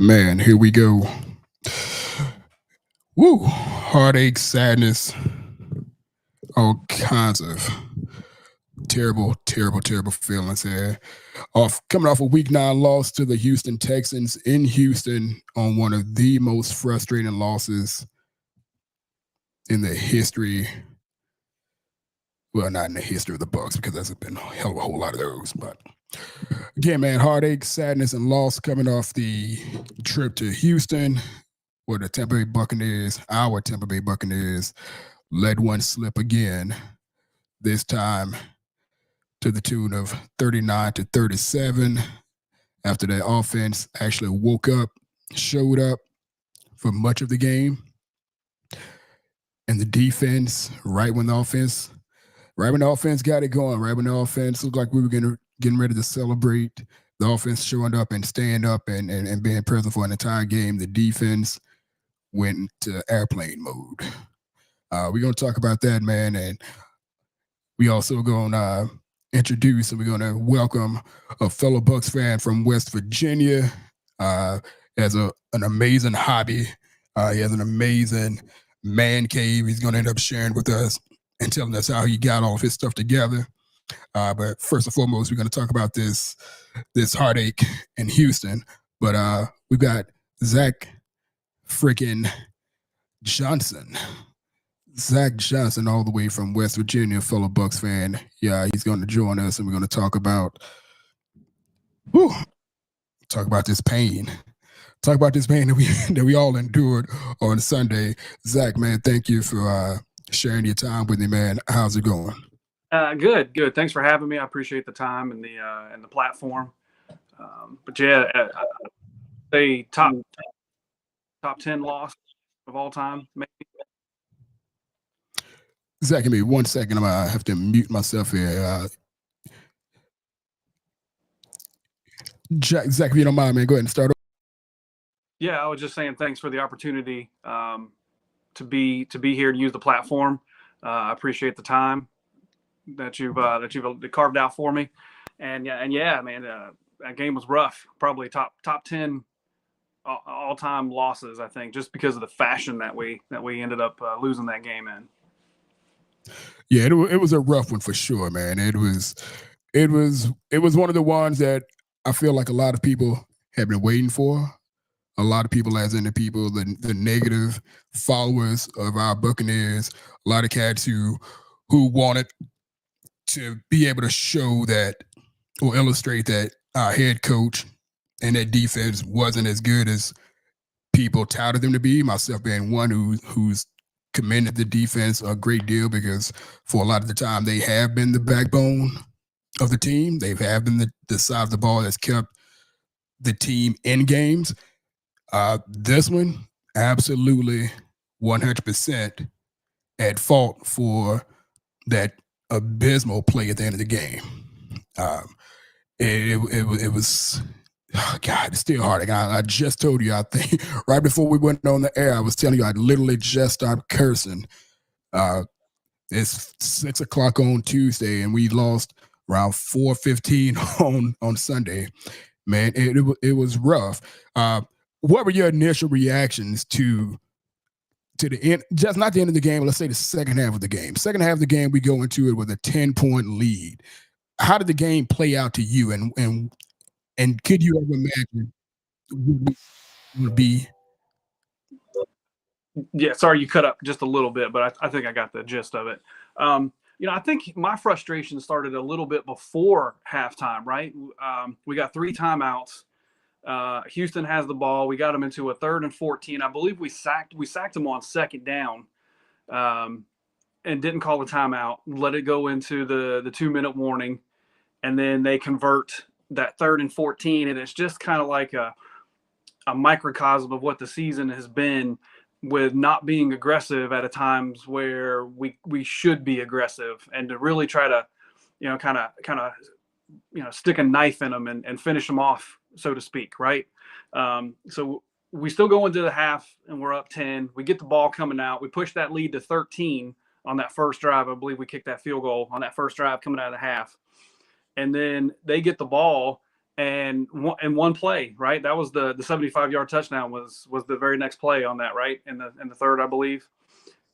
Man, here we go. Woo! Heartache, sadness, all kinds of terrible feelings here. Off coming off a week 9 loss to the Houston Texans in Houston on one of the most frustrating losses in the history. Well, not in the history of the Bucks because there's been a hell of a whole lot of those. But again, man, heartache, sadness, and loss coming off the trip to Houston, where the Tampa Bay Buccaneers, our Tampa Bay Buccaneers, let one slip again. This time to the tune of 39-37. After the offense actually woke up, showed up for much of the game, and the defense, right when the offense got it going, right when the offense looked like we were getting ready to celebrate, the offense showing up and staying up and being present for an entire game, the defense went into airplane mode. We're going to talk about that, man, and we also going to introduce and we're going to welcome a fellow Bucks fan from West Virginia. Has an amazing hobby. He has an amazing man cave he's going to end up sharing with us and telling us how he got all of his stuff together. But first and foremost, we're going to talk about this heartache in Houston. But we've got Zack freaking Johnson. Zack Johnson, all the way from West Virginia, fellow Bucks fan. Yeah, he's going to join us, and we're going to talk about this pain. Talk about this pain that we all endured on Sunday. Zack, man, thank you for sharing your time with me, man. How's it going? Good. Thanks for having me. I appreciate the time and the platform. But yeah, say top 10 loss of all time, maybe. Zack, give me 1 second. I'm gonna have to mute myself here. Zack, if you don't mind, man, go ahead and start. Yeah, I was just saying thanks for the opportunity to be here to use the platform. I appreciate the time that you've carved out for me, and yeah, man, that game was rough. Probably top 10 all time losses, I think, just because of the fashion that we ended up losing that game in. Yeah, it was a rough one for sure, man. It was one of the ones that I feel like a lot of people have been waiting for. A lot of people, as in the negative followers of our Buccaneers, a lot of cats who wanted to be able to show that or illustrate that our head coach and that defense wasn't as good as people touted them to be. Myself being one who's commended the defense a great deal because for a lot of the time they have been the backbone of the team. They have been the side of the ball that's kept the team in games. This one, absolutely 100% at fault for that abysmal play at the end of the game. It was, oh God, it's still hard. I just told you, I think, right before we went on the air, I was telling you I literally just stopped cursing. It's 6 o'clock on Tuesday, and we lost around 4:15 on Sunday. Man, it was rough. What were your initial reactions to the end? Just not the end of the game. Let's say the second half of the game. Second half of the game, we go into it with a 10-point lead. How did the game play out to you? And could you ever imagine would be? Yeah, sorry you cut up just a little bit, but I think I got the gist of it. I think my frustration started a little bit before halftime, right? We got 3 timeouts. Houston has the ball. We got them into a 3rd and 14. I believe we sacked them on 2nd down, and didn't call the timeout. Let it go into the 2-minute warning, and then they convert that 3rd and 14, and it's just kind of like a microcosm of what the season has been, with not being aggressive at a times where we should be aggressive, and to really try to, kind of stick a knife in them and finish them off, so to speak, right? So we still go into the half, and we're up 10. We get the ball coming out. We push that lead to 13 on that first drive. I believe we kicked that field goal on that first drive coming out of the half. And then they get the ball, and in one play, right? That was the 75-yard touchdown was the very next play on that, right? In the third, I believe.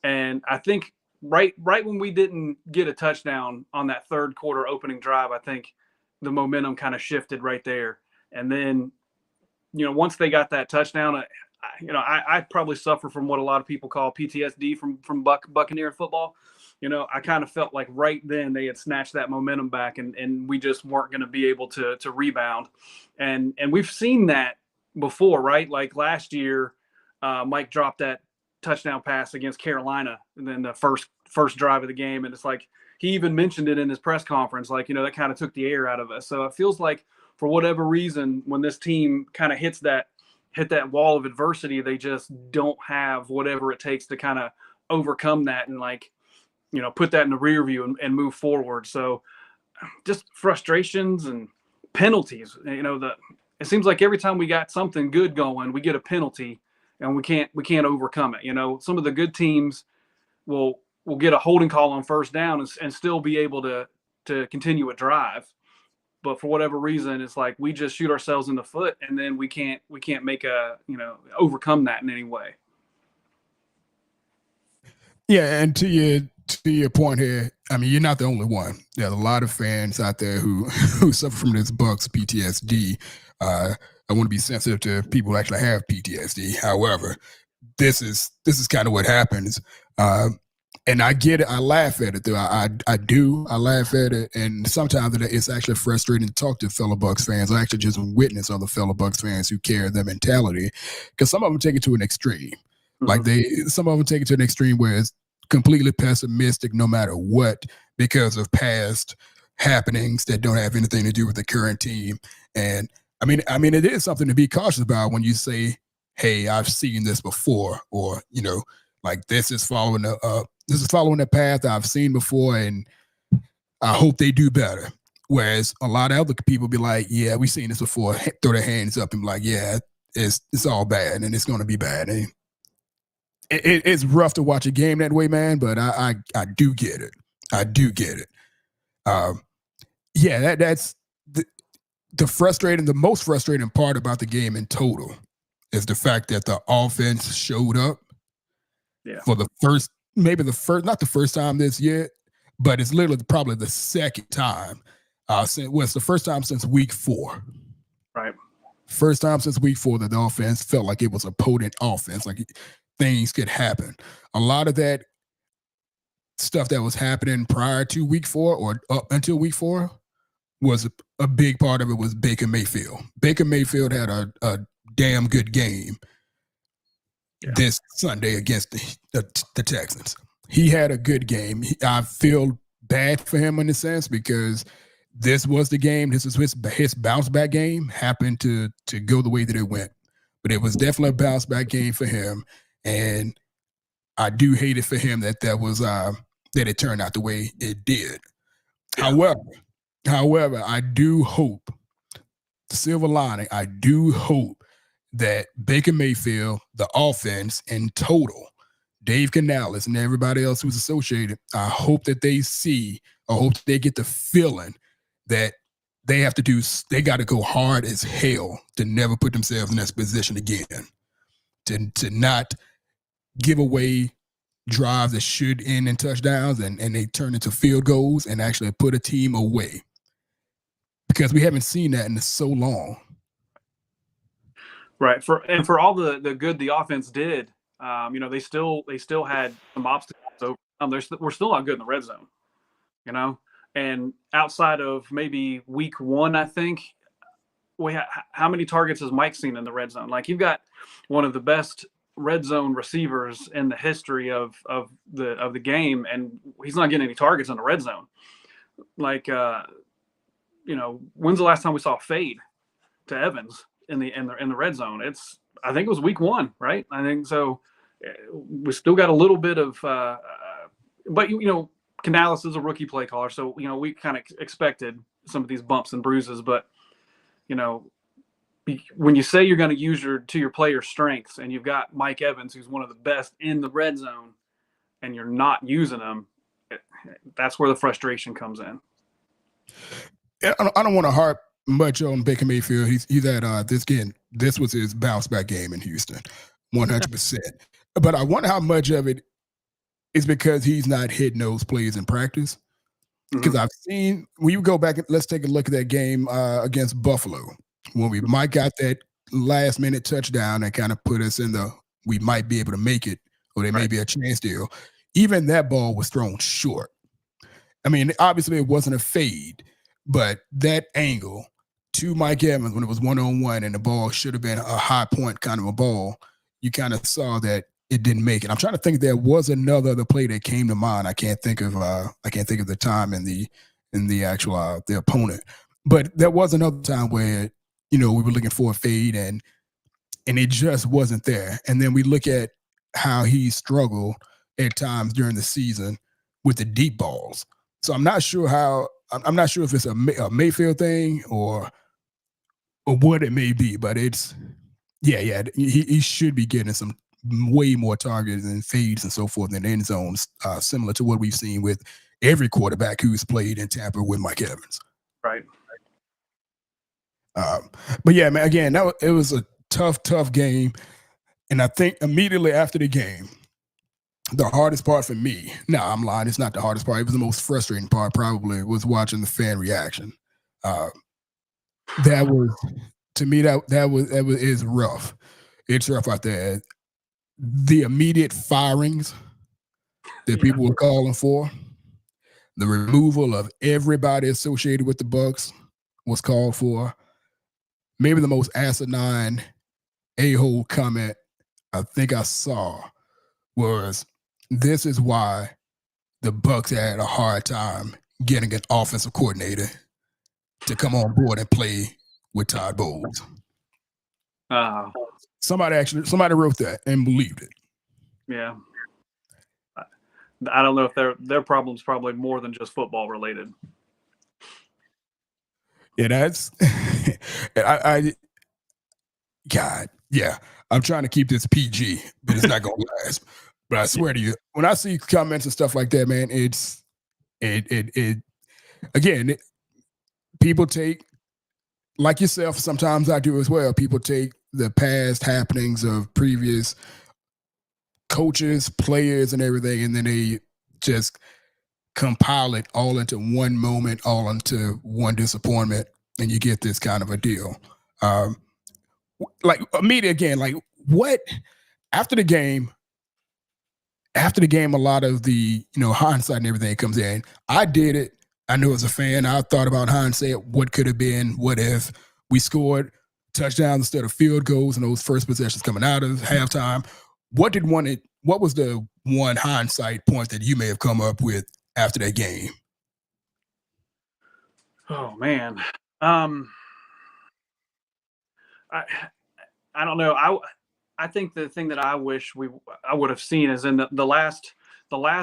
And I think right when we didn't get a touchdown on that third quarter opening drive, I think the momentum kind of shifted right there. And then, once they got that touchdown, I probably suffer from what a lot of people call PTSD from Buccaneer football. I kind of felt like right then they had snatched that momentum back, and we just weren't going to be able to rebound. And we've seen that before, right? Like last year, Mike dropped that touchdown pass against Carolina, and then the first drive of the game, and it's like he even mentioned it in his press conference, like that kind of took the air out of us. So it feels like for whatever reason, when this team kind of hit that wall of adversity, they just don't have whatever it takes to kind of overcome that and put that in the rear view and move forward. So just frustrations and penalties. It seems like every time we got something good going, we get a penalty and we can't overcome it. Some of the good teams will get a holding call on first down and still be able to continue a drive. But for whatever reason, it's like we just shoot ourselves in the foot, and then we can't make overcome that in any way. Yeah, and to your point here, I mean, you're not the only one. There's a lot of fans out there who suffer from this Bucs PTSD. I want to be sensitive to people who actually have PTSD. However, this is kind of what happens. And I get it. I laugh at it, though. I do. I laugh at it. And sometimes it's actually frustrating to talk to fellow Bucs fans. I actually just witness other fellow Bucs fans who carry their mentality, because some of them take it to an extreme. Mm-hmm. Like some of them take it to an extreme where it's completely pessimistic no matter what, because of past happenings that don't have anything to do with the current team. And I mean, it is something to be cautious about when you say, hey, I've seen this before, or, like this is following the path I've seen before, and I hope they do better. Whereas a lot of other people be like, yeah, we've seen this before, throw their hands up and be like, yeah, it's all bad and it's going to be bad. And it's rough to watch a game that way, man, but I do get it. I do get it. Yeah, that's the most frustrating part about the game in total is the fact that the offense showed up for not the first time this year, but it's literally probably the second time. It's the first time since week 4. Right. First time since week 4 that the offense felt like it was a potent offense, like things could happen. A lot of that stuff that was happening prior to week 4 or up until week 4 was a big part of it was Baker Mayfield. Baker Mayfield had a damn good game this Sunday against the Texans. He had a good game. I feel bad for him in a sense because this was the game. This is his bounce back game. Happened to go the way that it went, but it was definitely a bounce back game for him. And I do hate it for him that it turned out the way it did. Yeah. However, I do hope, silver lining, I do hope that Baker Mayfield, the offense in total, Dave Canales and everybody else who's associated, I hope that they see, I hope they get the feeling that they got to go hard as hell to never put themselves in this position again. To not give away drives that should end in touchdowns and they turn into field goals and actually put a team away. Because we haven't seen that in so long. Right. For all the good the offense did, they still had some obstacles over. We're still not good in the red zone, and outside of maybe week 1, I think how many targets has Mike seen in the red zone? Like, you've got one of the best red zone receivers in the history of the game, and he's not getting any targets in the red zone. Like, when's the last time we saw a fade to Evans in the red zone? I think it was week 1, right? I think so. We still got a little bit of, but Canales is a rookie play caller, so we kind of expected some of these bumps and bruises. But when you say you're going to use your player's strengths, and you've got Mike Evans, who's one of the best in the red zone, and you're not using him, that's where the frustration comes in. I don't want to harp much on Baker Mayfield. He's at this game. This was his bounce back game in Houston, 100%. But I wonder how much of it is because he's not hitting those plays in practice. Because I've seen when you go back, let's take a look at that game against Buffalo when we might got that last minute touchdown and kind of put us in the we might be able to make it or there may be a chance deal. Even that ball was thrown short. I mean, obviously it wasn't a fade, but that angle to Mike Evans when it was 1-on-1 and the ball should have been a high point kind of a ball, you kind of saw that it didn't make it. I'm trying to think if there was another other play that came to mind. I can't think of the time in the actual the opponent. But there was another time where, we were looking for a fade and it just wasn't there. And then we look at how he struggled at times during the season with the deep balls. So I'm not sure if it's a Mayfield thing or what it may be, but it's he should be getting some way more targets and fades and so forth in the end zones, similar to what we've seen with every quarterback who's played in Tampa with Mike Evans. Right. But yeah, man, again, it was a tough game. And I think immediately after the game, the hardest part for me, no, I'm lying, it's not the hardest part. It was the most frustrating part probably was watching the fan reaction. That was, to me, that is rough. It's rough out there. The immediate firings that people were calling for, the removal of everybody associated with the Bucs was called for. Maybe the most asinine a-hole comment I think I saw was, this is why the Bucs had a hard time getting an offensive coordinator to come on board and play with Todd Bowles. Somebody wrote that and believed it. Yeah. I don't know if their problem's probably more than just football related. Yeah, that's God, yeah. I'm trying to keep this PG, but it's not gonna last. But I swear to you, when I see comments and stuff like that, man, people take, like yourself, sometimes I do as well, people take the past happenings of previous coaches, players, and everything, and then they just compile it all into one moment, all into one disappointment, and you get this kind of a deal. Like media again, like what after the game, a lot of the hindsight and everything comes in. I did it. I knew as a fan, I thought about hindsight, what could have been, what if we scored touchdowns instead of field goals in those first possessions coming out of halftime. What was the one hindsight point that you may have come up with after that game? Oh man. I don't know. I think the thing that I wish I would have seen is in the last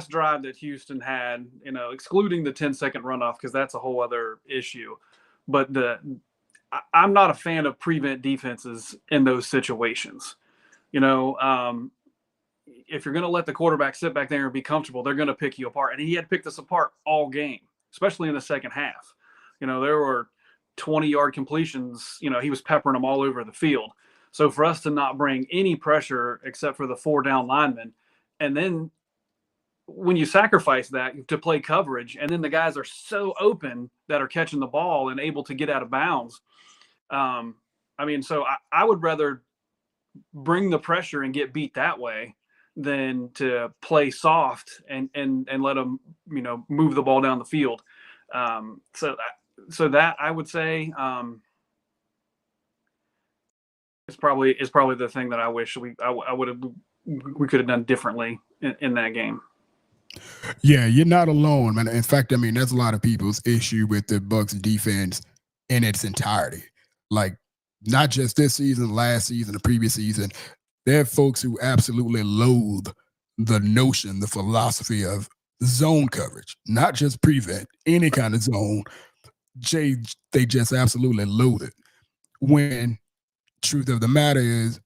drive that Houston had, excluding the 10-second runoff, because that's a whole other issue. But I'm not a fan of prevent defenses in those situations. If you're going to let the quarterback sit back there and be comfortable, they're going to pick you apart. And he had picked us apart all game, especially in the second half. There were 20-yard completions. He was peppering them all over the field. So for us to not bring any pressure except for the 4 down linemen, and then when you sacrifice that to play coverage, and then the guys are so open that are catching the ball and able to get out of bounds. So I would rather bring the pressure and get beat that way than to play soft and let them, move the ball down the field. So that I would say is probably the thing that I wish we could have done differently in that game. Yeah, you're not alone, man. In fact, that's a lot of people's issue with the Bucs defense in its entirety. Like, not just this season, last season, the previous season. There are folks who absolutely loathe the notion, the philosophy of zone coverage, not just prevent, any kind of zone. They just absolutely loathe it. When truth of the matter is,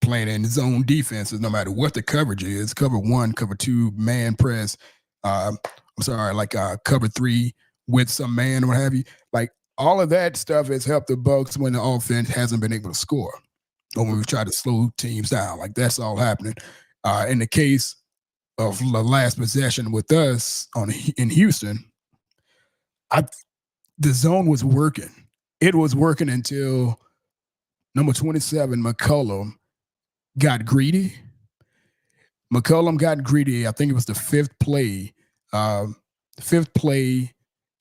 playing in zone defenses, no matter what the coverage is, cover 1, cover 2, man press, cover 3 with some man or what have you, like all of that stuff has helped the Bucks when the offense hasn't been able to score, or when we've tried to slow teams down. Like, that's all happening. In the case of the last possession with us in Houston, the zone was working. It was working until number 27, McCollum, got greedy. I think it was the fifth play.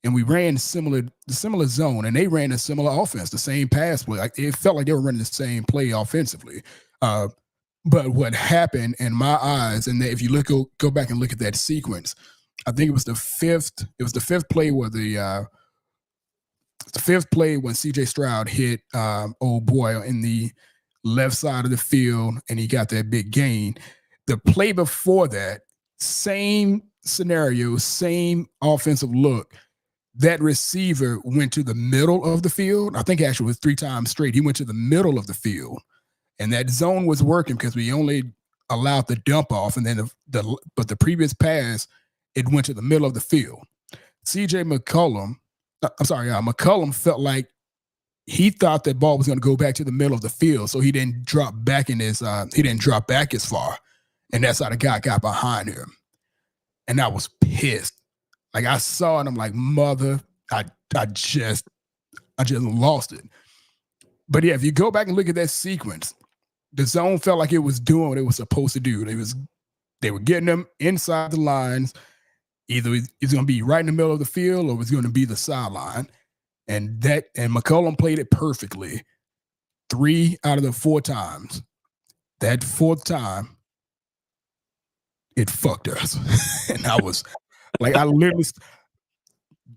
And we ran the similar zone, and they ran a similar offense, the same pass play. Like, it felt like they were running the same play offensively. But what happened in my eyes, and if you go back and look at that sequence, I think it was the fifth play where the fifth play when C.J. Stroud hit old boy in the left side of the field, and he got that big gain. The play before that, same scenario, same offensive look. That receiver went to the middle of the field. I think actually it was 3 times straight. He went to the middle of the field, and that zone was working because we only allowed the dump off, and then but the previous pass, it went to the middle of the field. McCollum felt like he thought that ball was going to go back to the middle of the field, so he didn't drop back as far, and that's how the guy got behind him. And I was pissed. Like, I saw it, I'm like, mother, I just lost it. But yeah, if you go back and look at that sequence, the zone felt like it was doing what it was supposed to do. They were getting them inside the lines. Either it's going to be right in the middle of the field, or it's going to be the sideline. And McCollum played it perfectly 3 out of the 4 times. That 4th time, it fucked us. And I was like,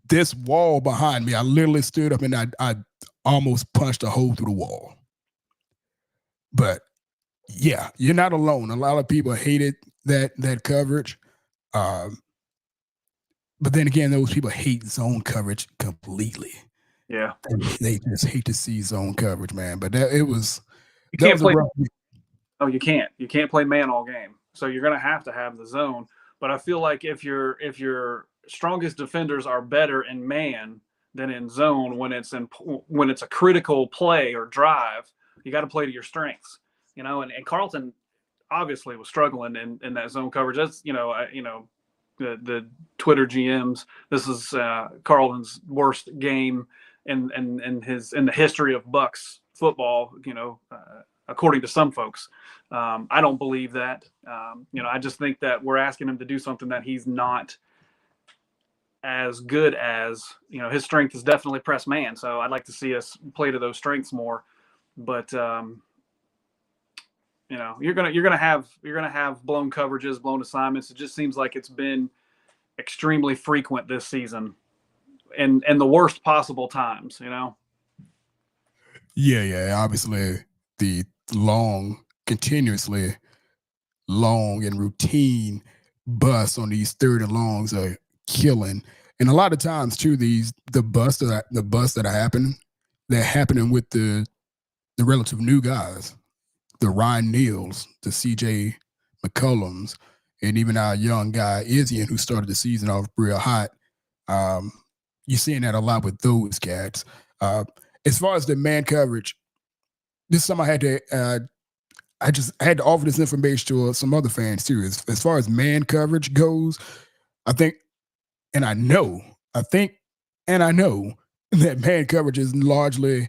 this wall behind me, I literally stood up and I almost punched a hole through the wall. But yeah, you're not alone. A lot of people hated that coverage. But then again, those people hate zone coverage completely. Yeah. They just hate to see zone coverage, man. But it was. You can't play. Oh, you can't. You can't play man all game. So you're going to have the zone. But I feel like if your strongest defenders are better in man than in zone, when it's a critical play or drive, you got to play to your strengths. And Carlton obviously was struggling in that zone coverage. That's the Twitter GMs. This is Carlton's worst game in the history of Bucks football. According to some folks. I don't believe that. I just think that we're asking him to do something that he's not as good as. His strength is definitely press man, so I'd like to see us play to those strengths more. But you're gonna have blown coverages, blown assignments. It just seems like it's been extremely frequent this season, and the worst possible times. Yeah. Obviously, the continuously long and routine busts on these 3rd and longs are killing. And a lot of times too, the busts that are happening, they're happening with the relative new guys, the Ryan Neals, the CJ McCollums, and even our young guy Izzy, who started the season off real hot. You're seeing that a lot with those cats. As far as the man coverage, this is something I had to. I had to offer this information to some other fans too. As far as man coverage goes, I know that man coverage is largely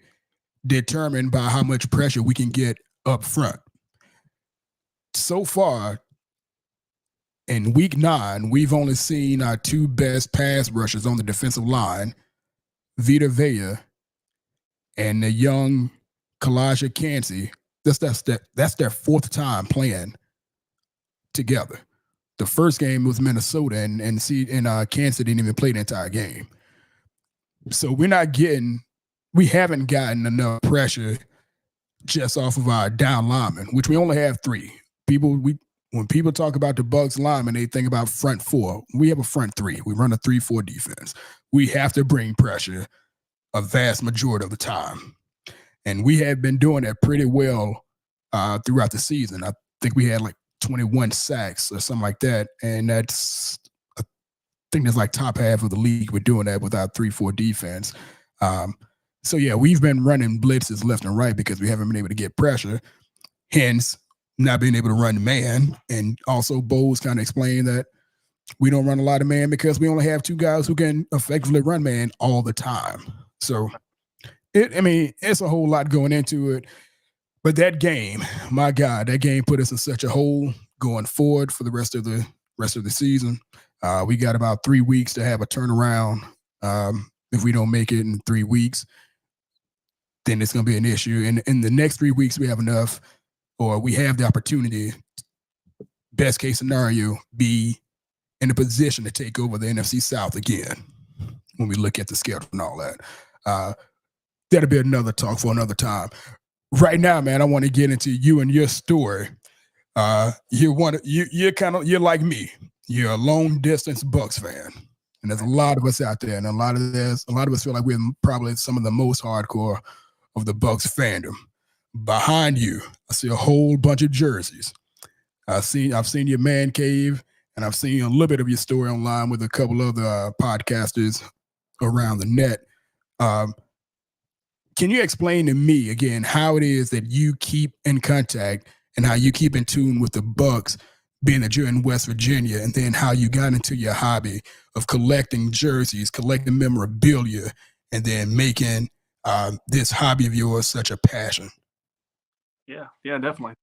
determined by how much pressure we can get up front. So far, in week 9, we've only seen our 2 best pass rushers on the defensive line, Vita Vea and the young Kalijah Kancey. That's their 4th time playing together. The first game was Minnesota, and Kansas didn't even play the entire game. So we haven't gotten enough pressure just off of our down linemen, which we only have 3. When people talk about the Bucks linemen, they think about front 4. We have a front 3. We run a 3-4 defense. We have to bring pressure a vast majority of the time. And we have been doing that pretty well throughout the season. I think we had like 21 sacks or something like that. And I think that's like top half of the league. We're doing that with our 3-4 defense. So yeah, we've been running blitzes left and right because we haven't been able to get pressure. Hence, not being able to run man. And also, Bowles kind of explained that we don't run a lot of man because we only have two guys who can effectively run man all the time. So, it's a whole lot going into it. But that game, my God, that game put us in such a hole going forward for the rest of the season. We got about 3 weeks to have a turnaround. If we don't make it in 3 weeks, then it's going to be an issue. And in the next 3 weeks, we have enough, or we have the opportunity, best case scenario, be in a position to take over the NFC South again when we look at the schedule and all that. That'll be another talk for another time. Right now, man, I want to get into you and your story. You're like me. You're a long distance Bucks fan, and there's a lot of us out there, and a lot of us feel like we're probably some of the most hardcore of the Bucks fandom. Behind you, I see a whole bunch of jerseys. I've seen your man cave, and I've seen a little bit of your story online with a couple other podcasters around the net. Can you explain to me again how it is that you keep in contact and how you keep in tune with the Bucks, being that you're in West Virginia, and then how you got into your hobby of collecting jerseys, collecting memorabilia, and then making this hobby of yours such a passion? Yeah, definitely.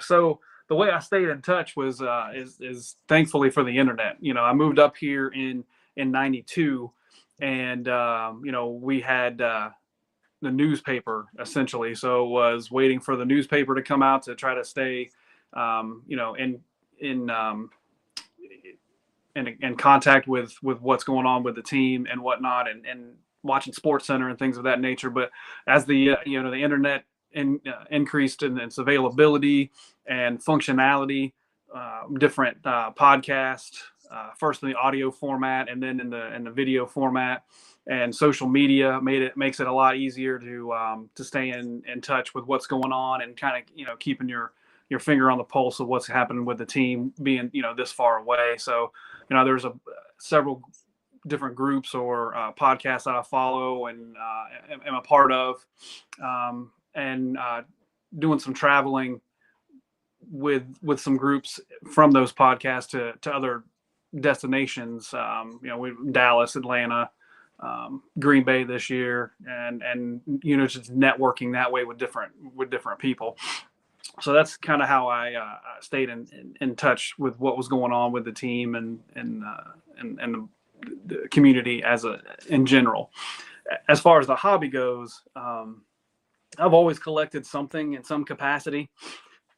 So the way I stayed in touch was is thankfully for the internet. I moved up here in '92, and we had the newspaper essentially. So was waiting for the newspaper to come out to try to stay, in contact with what's going on with the team and whatnot, and watching Sports Center and things of that nature. But as the the internet increased in its availability and functionality, different podcasts, first in the audio format and then in the video format, and social media makes it a lot easier to stay in touch with what's going on and kind of keeping your finger on the pulse of what's happening with the team being this far away. So there's several different groups or podcasts that I follow and am a part of, and doing some traveling with some groups from those podcasts to other destinations. Dallas, Atlanta, Green Bay this year, and just networking that way with different people. So that's kind of how I stayed in touch with what was going on with the team and the community in general. As far as the hobby goes, I've always collected something in some capacity.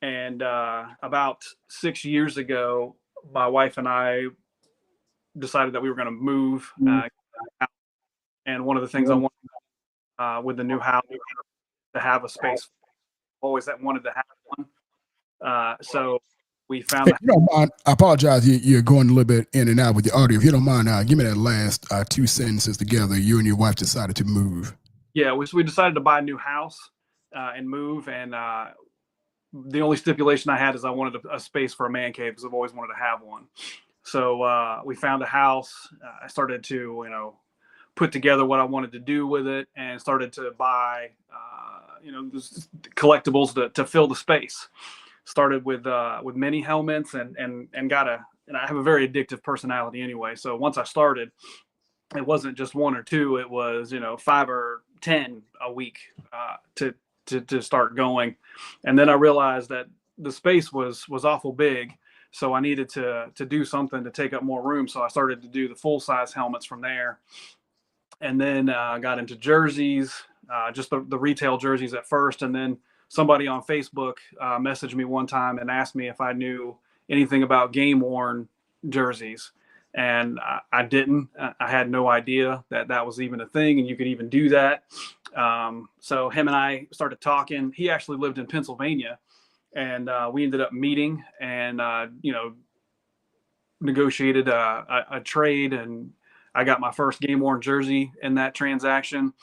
And about 6 years ago, my wife and I decided that we were going to move. And one of the things I wanted with the new house to have a space. Always that wanted to have one. So we found. If you don't mind, I apologize. You're going a little bit in and out with your audio. If you don't mind, give me that last 2 sentences together. You and your wife decided to move. Yeah, we decided to buy a new house and move. And the only stipulation I had is I wanted a space for a man cave because I've always wanted to have one. So we found a house. I started to, put together what I wanted to do with it, and started to buy, collectibles to fill the space. Started with mini helmets and I have a very addictive personality anyway. So once I started, it wasn't just one or two, it was, 5 or 10 a week to start going. And then I realized that the space was awful big. So I needed to do something to take up more room. So I started to do the full size helmets from there. And then got into jerseys, just the retail jerseys at first. And then somebody on Facebook messaged me one time and asked me if I knew anything about game worn jerseys. And I didn't. I had no idea that was even a thing and you could even do that. So him and I started talking. He actually lived in Pennsylvania, and we ended up meeting and, negotiated a trade, and I got my first game worn jersey in that transaction.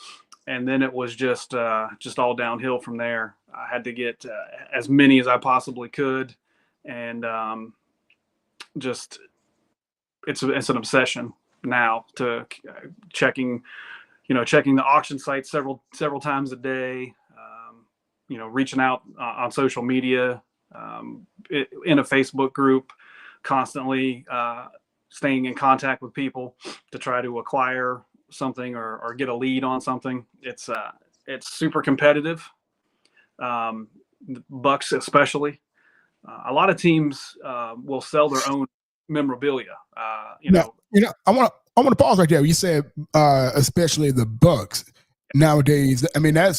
And then it was just all downhill from there. I had to get as many as I possibly could. And it's an obsession now to checking checking the auction site several times a day, reaching out on social media, in a Facebook group, constantly staying in contact with people to try to acquire something or get a lead on something. It's super competitive. Bucks especially. A lot of teams will sell their own memorabilia. I want to pause right there. You said especially the Bucks nowadays. I mean, I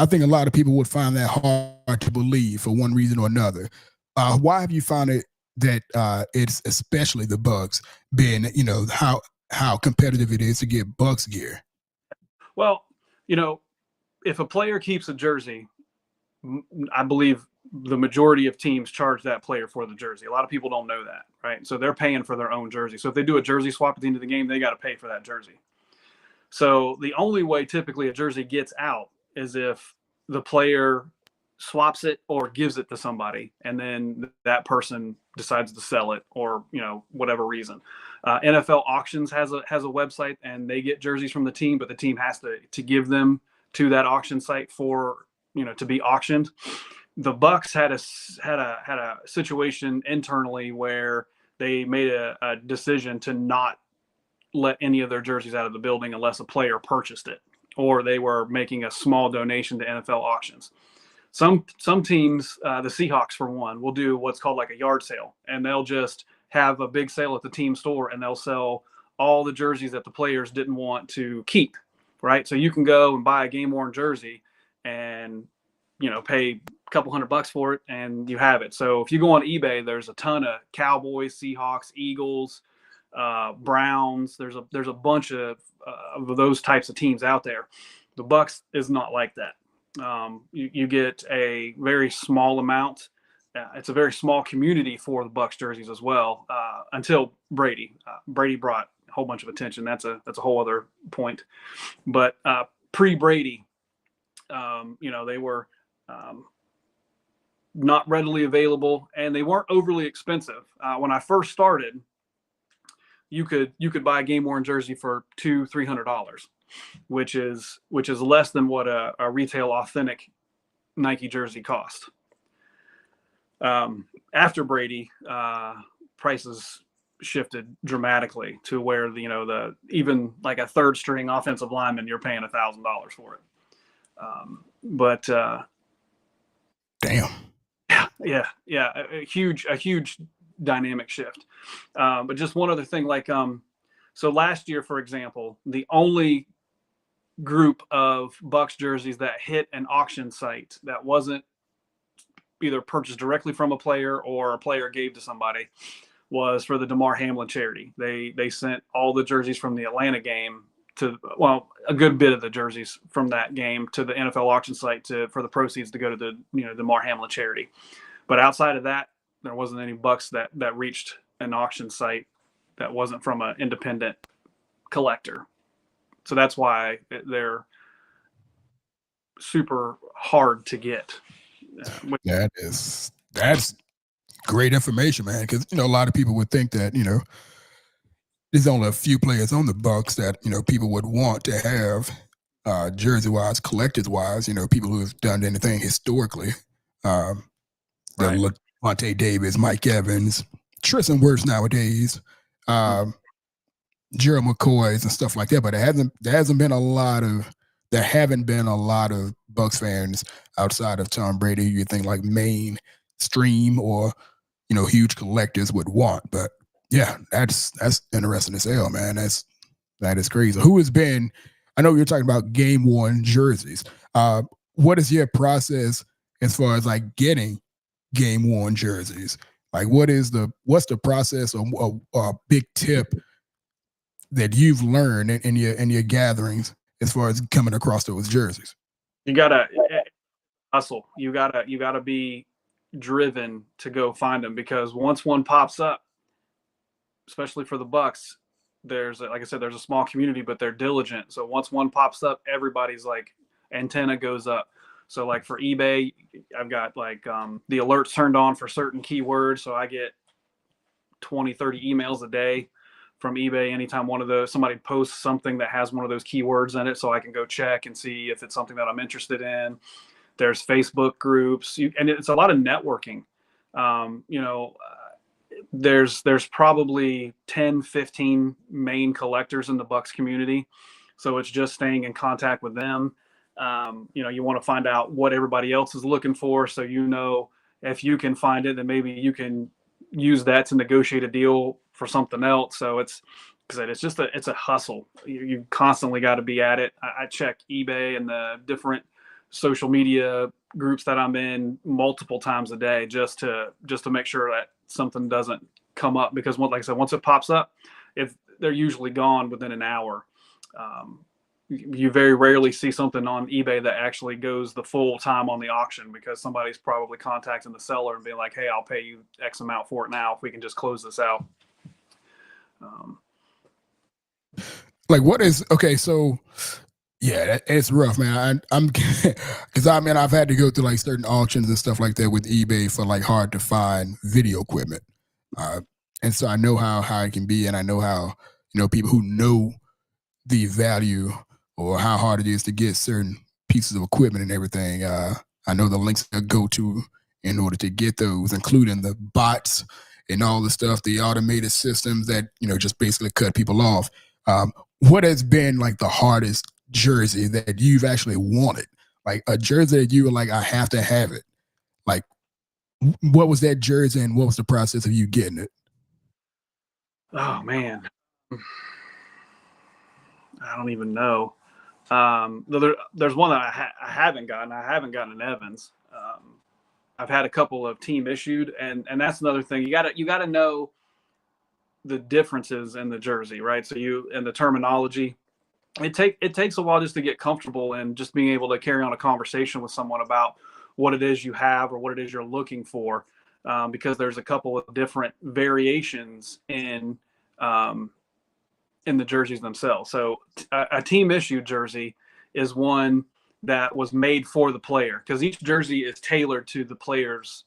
think a lot of people would find that hard to believe for one reason or another. Why have you found it that it's especially the Bucks being, how competitive it is to get Bucks gear? Well, if a player keeps a jersey, I believe the majority of teams charge that player for the jersey. A lot of people don't know that, right? So they're paying for their own jersey. So if they do a jersey swap at the end of the game, they got to pay for that jersey. So the only way typically a jersey gets out is if the player swaps it or gives it to somebody, and then that person decides to sell it, or whatever reason. NFL Auctions has a website, and they get jerseys from the team, but the team has to give them to that auction site for to be auctioned. The Bucks had a situation internally where they made a decision to not let any of their jerseys out of the building unless a player purchased it, or they were making a small donation to NFL Auctions. Some teams, the Seahawks for one, will do what's called like a yard sale, and they'll just have a big sale at the team store, and they'll sell all the jerseys that the players didn't want to keep, right? So you can go and buy a game-worn jersey and pay a couple $100 for it, and you have it. So if you go on eBay, there's a ton of Cowboys, Seahawks, Eagles, Browns. There's a bunch of those types of teams out there. The Bucks is not like that. You get a very small amount. It's a very small community for the Bucks jerseys as well. Until Brady brought a whole bunch of attention. That's a whole other point. But pre-Brady, they were not readily available, and they weren't overly expensive. When I first started, you could buy a game-worn jersey for $200-$300, which is less than what a retail authentic Nike jersey cost. After Brady, prices shifted dramatically to where the even like a third string offensive lineman, you're paying $1,000 for it. But damn, yeah, a huge dynamic shift. But just one other thing, like so last year, for example, the only group of Bucks jerseys that hit an auction site that wasn't either purchased directly from a player or a player gave to somebody was for the Damar Hamlin charity. They sent all the jerseys from the Atlanta game a good bit of the jerseys from that game to the NFL auction site for the proceeds to go to the Damar Hamlin charity. But outside of that, there wasn't any Bucks that reached an auction site that wasn't from an independent collector. So that's why they're super hard to get. That's great information, man. Because a lot of people would think that there's only a few players on the Bucks that people would want to have jersey wise, collectors wise. People who have done anything historically. Right. Monte Davis, Mike Evans, Tristan Wirfs nowadays, Gerald McCoys and stuff like that. But there haven't been a lot of Bucks fans outside of Tom Brady. You think like mainstream or huge collectors would want. But yeah, that's interesting as hell, man. That is crazy. Who has been? I know you're talking about game-worn jerseys. What is your process as far as like getting game-worn jerseys? Like, what's the process or a big tip that you've learned in your gatherings as far as coming across those jerseys? You gotta hustle. You gotta be driven to go find them, because once one pops up, especially for the Bucks, like I said, there's a small community, but they're diligent. So once one pops up, everybody's like antenna goes up. So like for eBay, I've got like the alerts turned on for certain keywords. So I get 20, 30 emails a day from eBay anytime somebody posts something that has one of those keywords in it, so I can go check and see if it's something that I'm interested in. There's Facebook groups, and it's a lot of networking. There's probably 10, 15 main collectors in the Bucks community. So it's just staying in contact with them. You want to find out what everybody else is looking for. So, if you can find it, then maybe you can use that to negotiate a deal for something else. So it's a hustle. You constantly got to be at it. I check eBay and the different social media groups that I'm in multiple times a day just to make sure that something doesn't come up, because like I said, once it pops up, if they're usually gone within an hour. You very rarely see something on eBay that actually goes the full time on the auction, because somebody's probably contacting the seller and being like, hey, I'll pay you X amount for it now if we can just close this out. Okay, so yeah, it's rough, man. I'm because I've had to go through like certain auctions and stuff like that with eBay for like hard to find video equipment, and so I know how it can be, and I know how people who know the value or how hard it is to get certain pieces of equipment and everything. I know the links to go to in order to get those, including the bots and all the stuff, the automated systems that just basically cut people off. What has been like the hardest jersey that you've actually wanted? Like a jersey that you were like, I have to have it. Like, what was that jersey, and what was the process of you getting it? Oh man, I don't even know. There's one that I haven't gotten. I haven't gotten an Evans. I've had a couple of team issued, and that's another thing. You gotta know the differences in the jersey, right? So and the terminology. It takes a while just to get comfortable and just being able to carry on a conversation with someone about what it is you have or what it is you're looking for, because there's a couple of different variations in the jerseys themselves. So a team issued jersey is one that was made for the player, because each jersey is tailored to the player's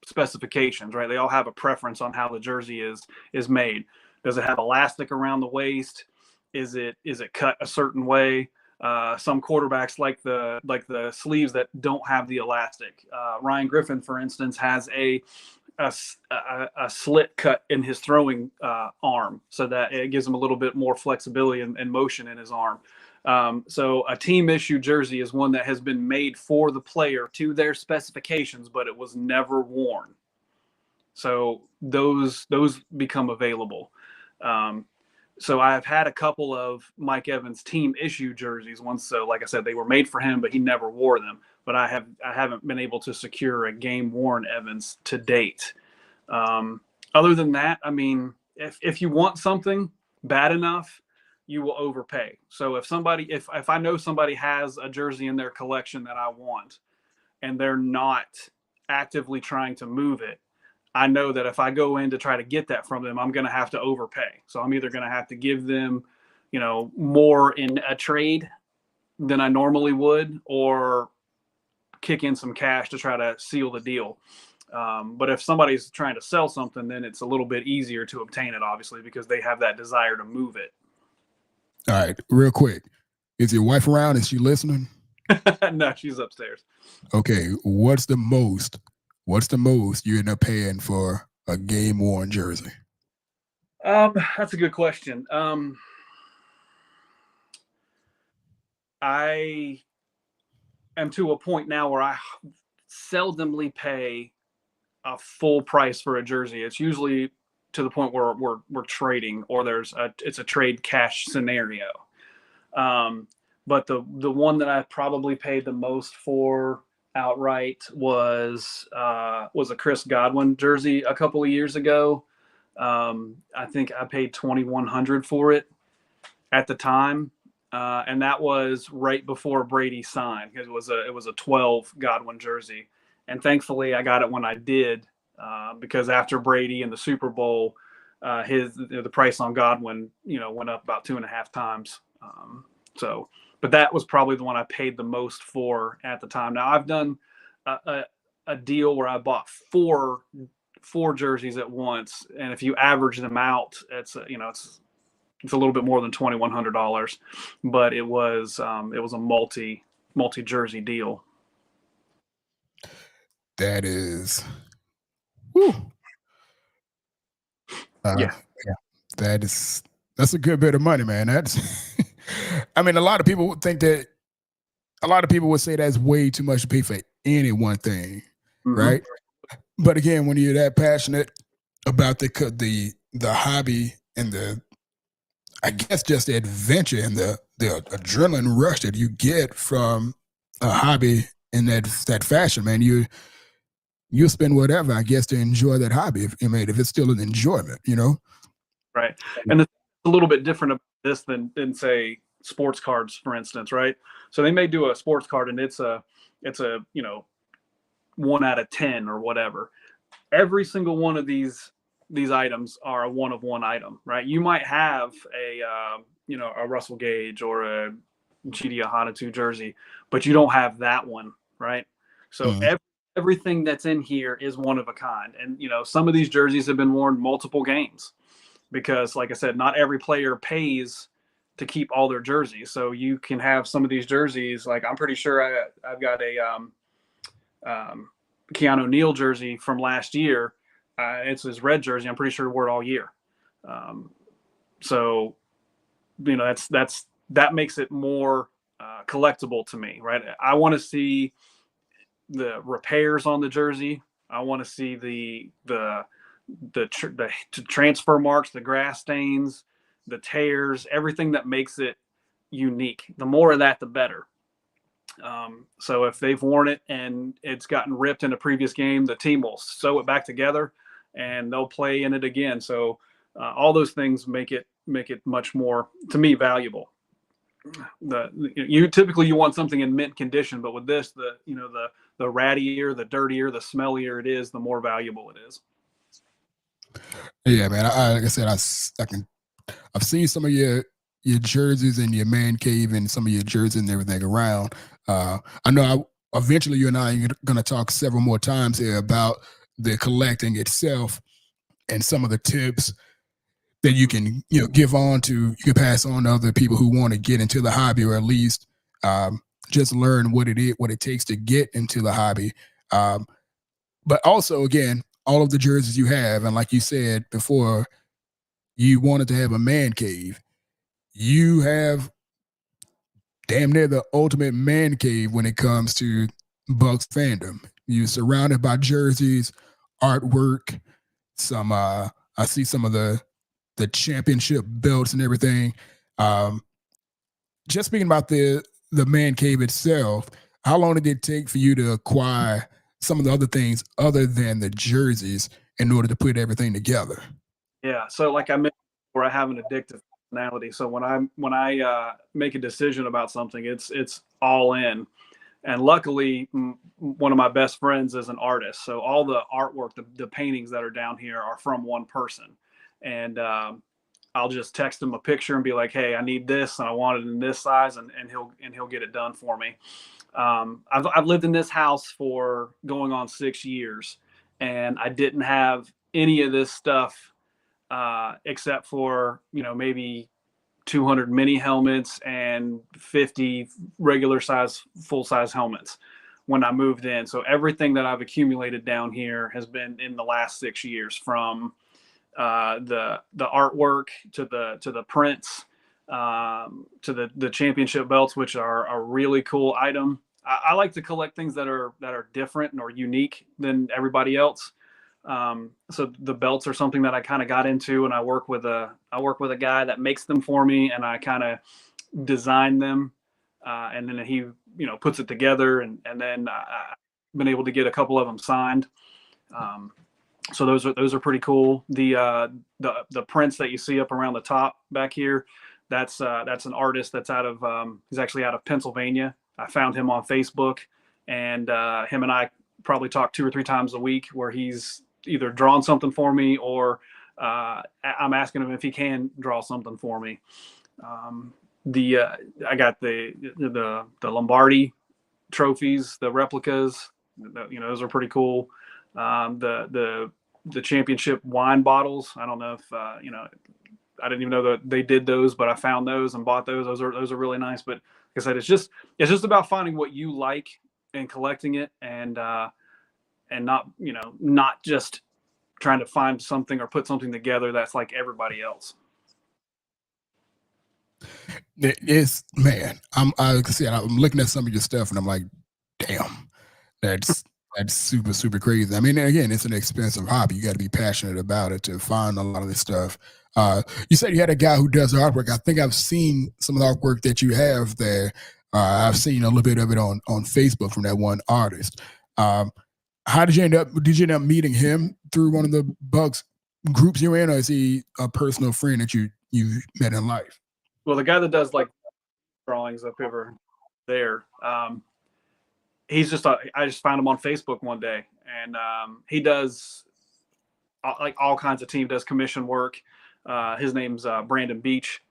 specifications, right? They all have a preference on how the jersey is made. Does it have elastic around the waist? Is it cut a certain way? Some quarterbacks like the sleeves that don't have the elastic. Ryan Griffin, for instance, has a slit cut in his throwing arm, so that it gives him a little bit more flexibility and motion in his arm. So a team issue jersey is one that has been made for the player to their specifications, but it was never worn. So those become available. So I've had a couple of Mike Evans team issue jerseys once. So like I said, they were made for him, but he never wore them. But I haven't been able to secure a game worn Evans to date. Other than that, I mean, if you want something bad enough, you will overpay. So if I know somebody has a jersey in their collection that I want, and they're not actively trying to move it, I know that if I go in to try to get that from them, I'm going to have to overpay. So I'm either going to have to give them, more in a trade than I normally would, or kick in some cash to try to seal the deal. But if somebody's trying to sell something, then it's a little bit easier to obtain it, obviously, because they have that desire to move it. All right, real quick. Is your wife around? Is she listening? No, she's upstairs. Okay, what's the most you end up paying for a game worn jersey? That's a good question. I am to a point now where I seldomly pay a full price for a jersey. It's usually to the point where we're trading, or it's a trade cash scenario. But the one that I probably paid the most for outright was a Chris Godwin jersey a couple of years ago. I think I paid $2,100 for it at the time, and that was right before Brady signed. It was a 12 Godwin jersey, and thankfully I got it when I did, because after Brady and the Super Bowl, the price on Godwin went up about 2.5 times. But that was probably the one I paid the most for at the time. Now I've done a deal where I bought four jerseys at once, and if you average them out, it's it's a little bit more than $2,100, but it was a multi jersey deal. That is, whew, Yeah. yeah, that's a good bit of money, man. That's, I mean, a lot of people would think that. A lot of people would say that's way too much to pay for any one thing, Mm-hmm. right? But again, when you're that passionate about the hobby and the, I guess, just the adventure and the adrenaline rush that you get from a hobby in that fashion, man, you spend whatever, I guess, to enjoy that hobby. If it's still an enjoyment, you know. Right. And it's a little bit different about this than say sports cards, for instance, right? So they may do a sports card and it's a 1 out of 10 or whatever. Every single one of these items are a 1 of 1 item, right? You might have a Russell Gage or a Chidi Ahanotu jersey, but you don't have that one, right? So everything that's in here is one of a kind. And some of these jerseys have been worn multiple games because, like I said, not every player pays to keep all their jerseys. So you can have some of these jerseys, like I'm pretty sure I've got a Keanu Neal jersey from last year. It's his red jersey. I'm pretty sure he wore it all year. So that makes it more collectible to me, right? I want to see the repairs on the jersey. I want to see the transfer marks, the grass stains, the tears, everything that makes it unique. The more of that, the better. So if they've worn it and it's gotten ripped in a previous game, the team will sew it back together and they'll play in it again. So all those things make it much more, to me, valuable. You want something in mint condition, but with this, the rattier, the dirtier, the smellier it is, the more valuable it is. Yeah, man. Like I said, I've seen some of your jerseys in your man cave and some of your jerseys and everything around. I know eventually you and I are going to talk several more times here about the collecting itself and some of the tips that you can give on to, you can pass on to other people who want to get into the hobby, or at least just learn what it takes to get into the hobby. But also, again, all of the jerseys you have, and like you said before, you wanted to have a man cave. You have damn near the ultimate man cave when it comes to Bucks fandom. You're surrounded by jerseys, artwork, some I see some of the championship belts and everything. Just speaking about the man cave itself, how long did it take for you to acquire some of the other things other than the jerseys in order to put everything together? Yeah. So like I mentioned before, I have an addictive personality. So when I make a decision about something, it's all in. And luckily, one of my best friends is an artist. So all the artwork, the paintings that are down here are from one person. And I'll just text him a picture and be like, "Hey, I need this, and I want it in this size," and he'll get it done for me. I've lived in this house for going on 6 years, and I didn't have any of this stuff except for maybe 200 mini helmets and 50 regular size full size helmets when I moved in. So everything that I've accumulated down here has been in the last 6 years, from the artwork to the prints, to the championship belts, which are a really cool item. I like to collect things that are different or unique than everybody else. So the belts are something that I kind of got into, and I work with a guy that makes them for me, and I kind of design them, and then he puts it together, and then I've been able to get a couple of them signed. So those are pretty cool. The prints that you see up around the top back here, that's an artist that's he's actually out of Pennsylvania. I found him on Facebook, and him and I probably talk 2 or 3 times a week, where he's either drawn something for me, or I'm asking him if he can draw something for me. I got the Lombardi trophies, the replicas. Those are pretty cool. The championship wine bottles. I don't know if I didn't even know that they did those, but I found those and bought those. Those are really nice. But like I said, it's just about finding what you like and collecting it, and not, not just trying to find something or put something together that's like everybody else. It's man. Like I said, I'm looking at some of your stuff and I'm like, damn, that's that's super super crazy. I mean, again, it's an expensive hobby. You got to be passionate about it to find a lot of this stuff. You said you had a guy who does artwork. I think I've seen some of the artwork that you have there. I've seen a little bit of it on Facebook from that one artist. Um, how did you end up? Did you end up meeting him through one of the Bucks groups you're in, or is he a personal friend that you met in life? Well, the guy that does like drawings up over there, he's just I just found him on Facebook one day, and he does like all kinds of team, does commission work. His name's Brandon Beach,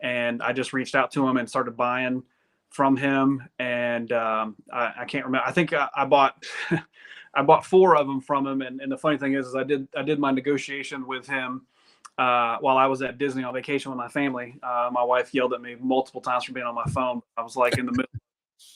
and I just reached out to him and started buying from him. And I can't remember. I think I bought I bought 4 of them from him. And the funny thing is I did my negotiation with him while I was at Disney on vacation with my family. My wife yelled at me multiple times for being on my phone. I was like in the middle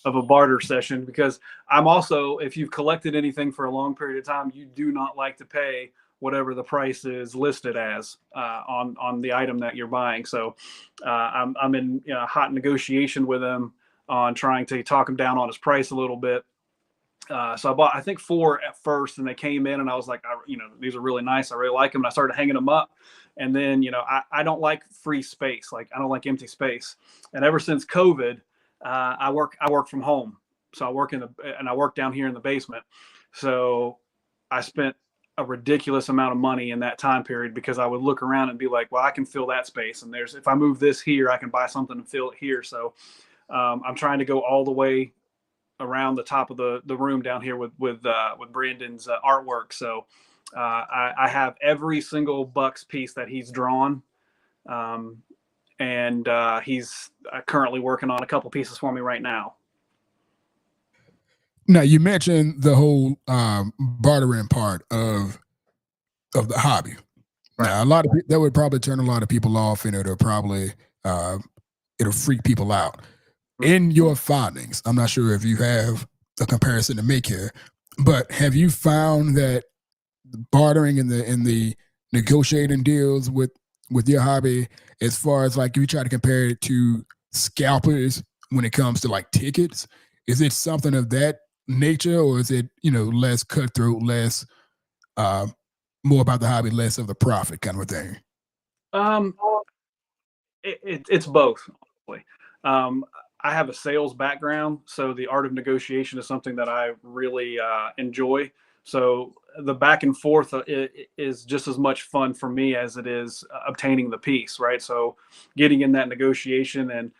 of a barter session, because I'm also, if you've collected anything for a long period of time, you do not like to pay whatever the price is listed as on the item that you're buying. So I'm in hot negotiation with him on trying to talk him down on his price a little bit. So I bought, I think 4 at first, and they came in, and I was like, these are really nice. I really like them. And I started hanging them up. And then, I don't like free space. Like, I don't like empty space. And ever since COVID, I work from home. So I work down here in the basement. So I spent a ridiculous amount of money in that time period, because I would look around and be like, well, I can fill that space. And if I move this here, I can buy something and fill it here. So I'm trying to go all the way around the top of the room down here with Brandon's artwork. So I have every single Bucks piece that he's drawn. And he's currently working on a couple pieces for me right now. Now you mentioned the whole bartering part of the hobby. Right. Now a lot of that would probably turn a lot of people off, and it'll probably it'll freak people out. In your findings, I'm not sure if you have a comparison to make here, but have you found that bartering in the negotiating deals with your hobby, as far as like you try to compare it to scalpers when it comes to like tickets, is it something of that nature, or is it less cutthroat, less more about the hobby, less of the profit kind of a thing? It's both. I have a sales background, so the art of negotiation is something that I really enjoy. So the back and forth is just as much fun for me as it is obtaining the piece, right? So getting in that negotiation, and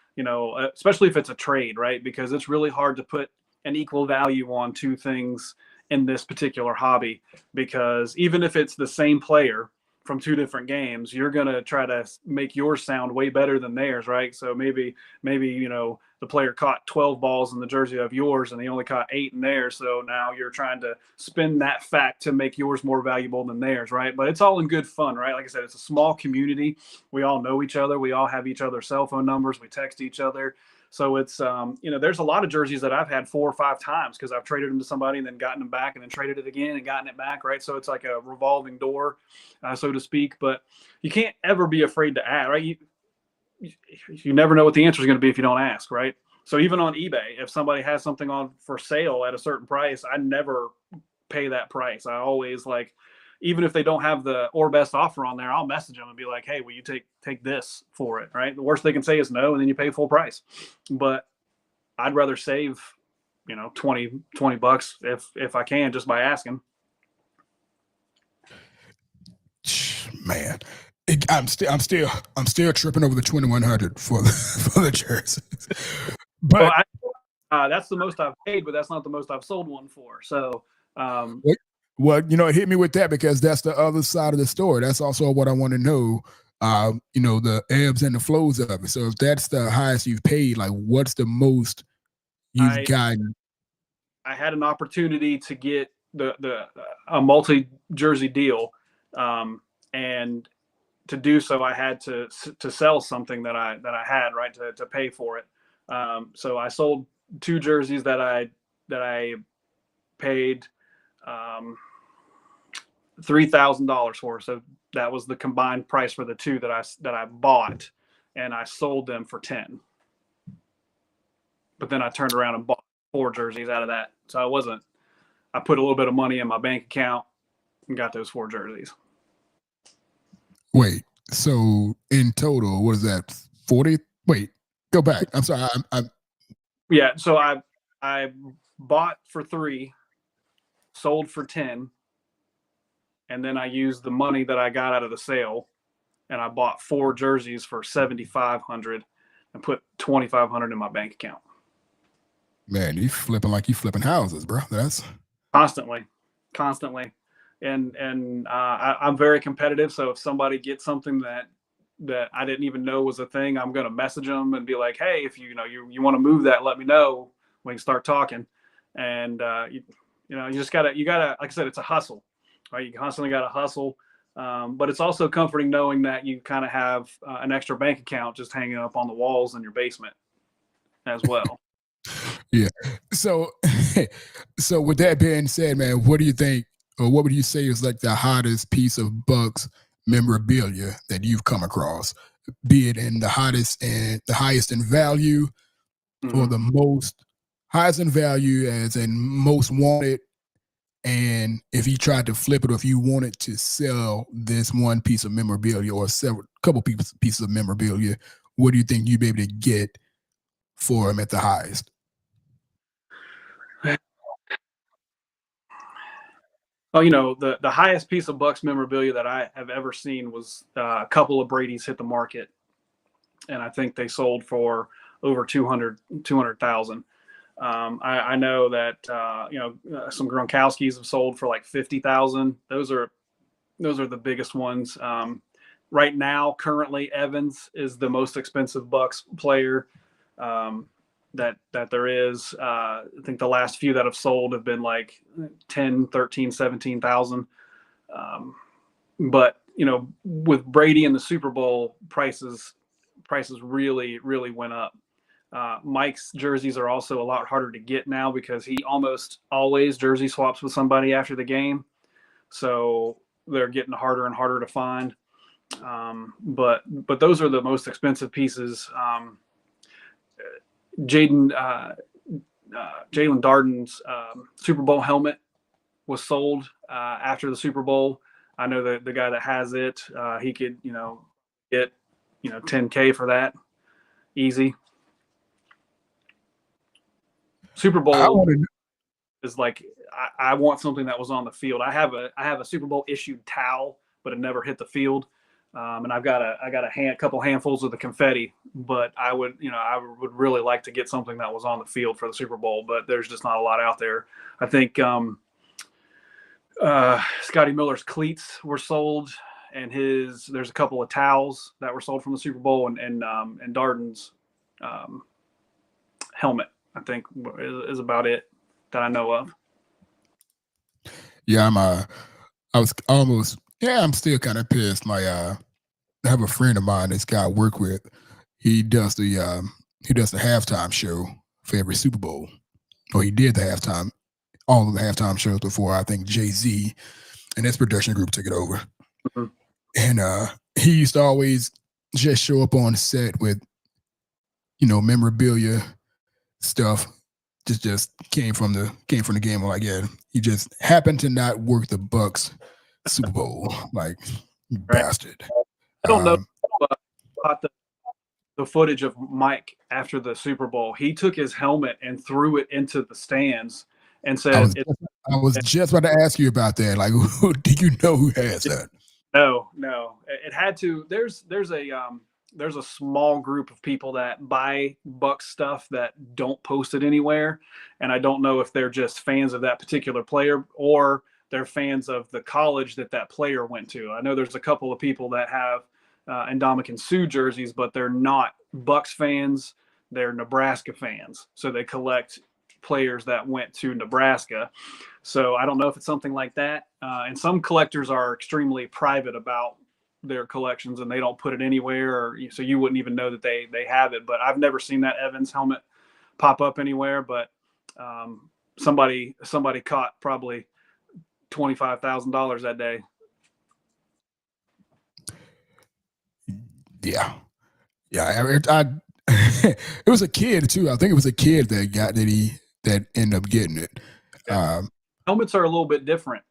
especially if it's a trade, right? Because it's really hard to put an equal value on 2 things in this particular hobby, because even if it's the same player from 2 different games, you're going to try to make yours sound way better than theirs, right? So maybe the player caught 12 balls in the jersey of yours and he only caught 8 in theirs. So now you're trying to spin that fact to make yours more valuable than theirs, right? But it's all in good fun, right? Like I said, it's a small community. We all know each other. We all have each other's cell phone numbers. We text each other. So it's, there's a lot of jerseys that I've had 4 or 5 times, because I've traded them to somebody and then gotten them back and then traded it again and gotten it back, right? So it's like a revolving door, so to speak. But you can't ever be afraid to ask, right? You never know what the answer is going to be if you don't ask, right? So even on eBay, if somebody has something on for sale at a certain price, I never pay that price. I always, like, even if they don't have the or best offer on there, I'll message them and be like, hey, will you take this for it, right? The worst they can say is no, and then you pay full price. But I'd rather save, 20 bucks if I can, just by asking. Man, I'm still tripping over the 2100 for the jersey. But that's the most I've paid, but that's not the most I've sold one for. So, well, it hit me with that, because that's the other side of the story. That's also what I want to know. The ebbs and the flows of it. So if that's the highest you've paid, like, what's the most you've gotten? I had an opportunity to get a multi jersey deal, and to do so, I had to sell something that I had, right, to pay for it. So I sold 2 jerseys that I paid $3,000 for. So that was the combined price for the 2 that I bought, and I sold them for 10. But then I turned around and bought 4 jerseys out of that. So I put a little bit of money in my bank account and got those 4 jerseys. Wait, so in total, what is that? 40? Wait, go back. I'm sorry. Yeah, so I bought for 3, sold for 10, and then I used the money that I got out of the sale, and I bought 4 jerseys for $7,500 and put $2,500 in my bank account. Man, you flipping like you flipping houses, bro. That's constantly, and I'm very competitive. So if somebody gets something that I didn't even know was a thing, I'm going to message them and be like, hey, if you want to move that, let me know. We can start talking. And you just gotta, like I said, it's a hustle, right? You constantly got to hustle. But it's also comforting knowing that you kind of have an extra bank account just hanging up on the walls in your basement as well. Yeah. So, so with that being said, man, what do you think, or what would you say is like the hottest piece of Bucks memorabilia that you've come across? Be it in the highest in value, or the most highest in value, as in most wanted. And if you tried to flip it, or if you wanted to sell this one piece of memorabilia or couple pieces of memorabilia, what do you think you'd be able to get for them at the highest? Oh, the highest piece of Bucks memorabilia that I have ever seen was a couple of Brady's hit the market, and I think they sold for over 200,000. I know that some Gronkowskis have sold for like 50,000. Those are the biggest ones. Right now, currently, Evans is the most expensive Bucks player that there is. I think the last few that have sold have been like 10, 13, 17,000. But with Brady in the Super Bowl, prices really, really went up. Mike's jerseys are also a lot harder to get now because he almost always jersey swaps with somebody after the game. So they're getting harder and harder to find. But those are the most expensive pieces. Jalen Darden's Super Bowl helmet was sold after the Super Bowl. I know that the guy that has it, he could, get, $10K for that. Easy. Super Bowl is like, I want something that was on the field. I have a Super Bowl issued towel, but it never hit the field. And I've got a couple handfuls of the confetti, but I would really like to get something that was on the field for the Super Bowl, but there's just not a lot out there. I think Scotty Miller's cleats were sold, and there's a couple of towels that were sold from the Super Bowl, and Darden's helmet, I think, is about it that I know of. Yeah, I'm still kind of pissed. I have a friend of mine, this guy I work with. He does the halftime show for every Super Bowl. Or he did all of the halftime shows before I think Jay-Z and his production group took it over. Mm-hmm. And he used to always just show up on set with, memorabilia stuff. Just came from the game. Like, yeah, he just happened to not work the Bucks Super Bowl. Like, right. Bastard. I don't know about the footage of Mike after the Super Bowl. He took his helmet and threw it into the stands and said, I was just about to ask you about that. Like, do you know who has that? No. It had to. There's a small group of people that buy Bucks stuff that don't post it anywhere. And I don't know if they're just fans of that particular player or they're fans of the college that player went to. I know there's a couple of people that have Ndamukong Suh jerseys, but they're not Bucks fans. They're Nebraska fans. So they collect players that went to Nebraska. So I don't know if it's something like that. And some collectors are extremely private about their collections and they don't put it anywhere, or so you wouldn't even know that they have it. But I've never seen that Evans helmet pop up anywhere. But somebody caught probably $25,000 that day. Yeah. It was a kid too. I think it was a kid that ended up getting it. Yeah. Helmets are a little bit different,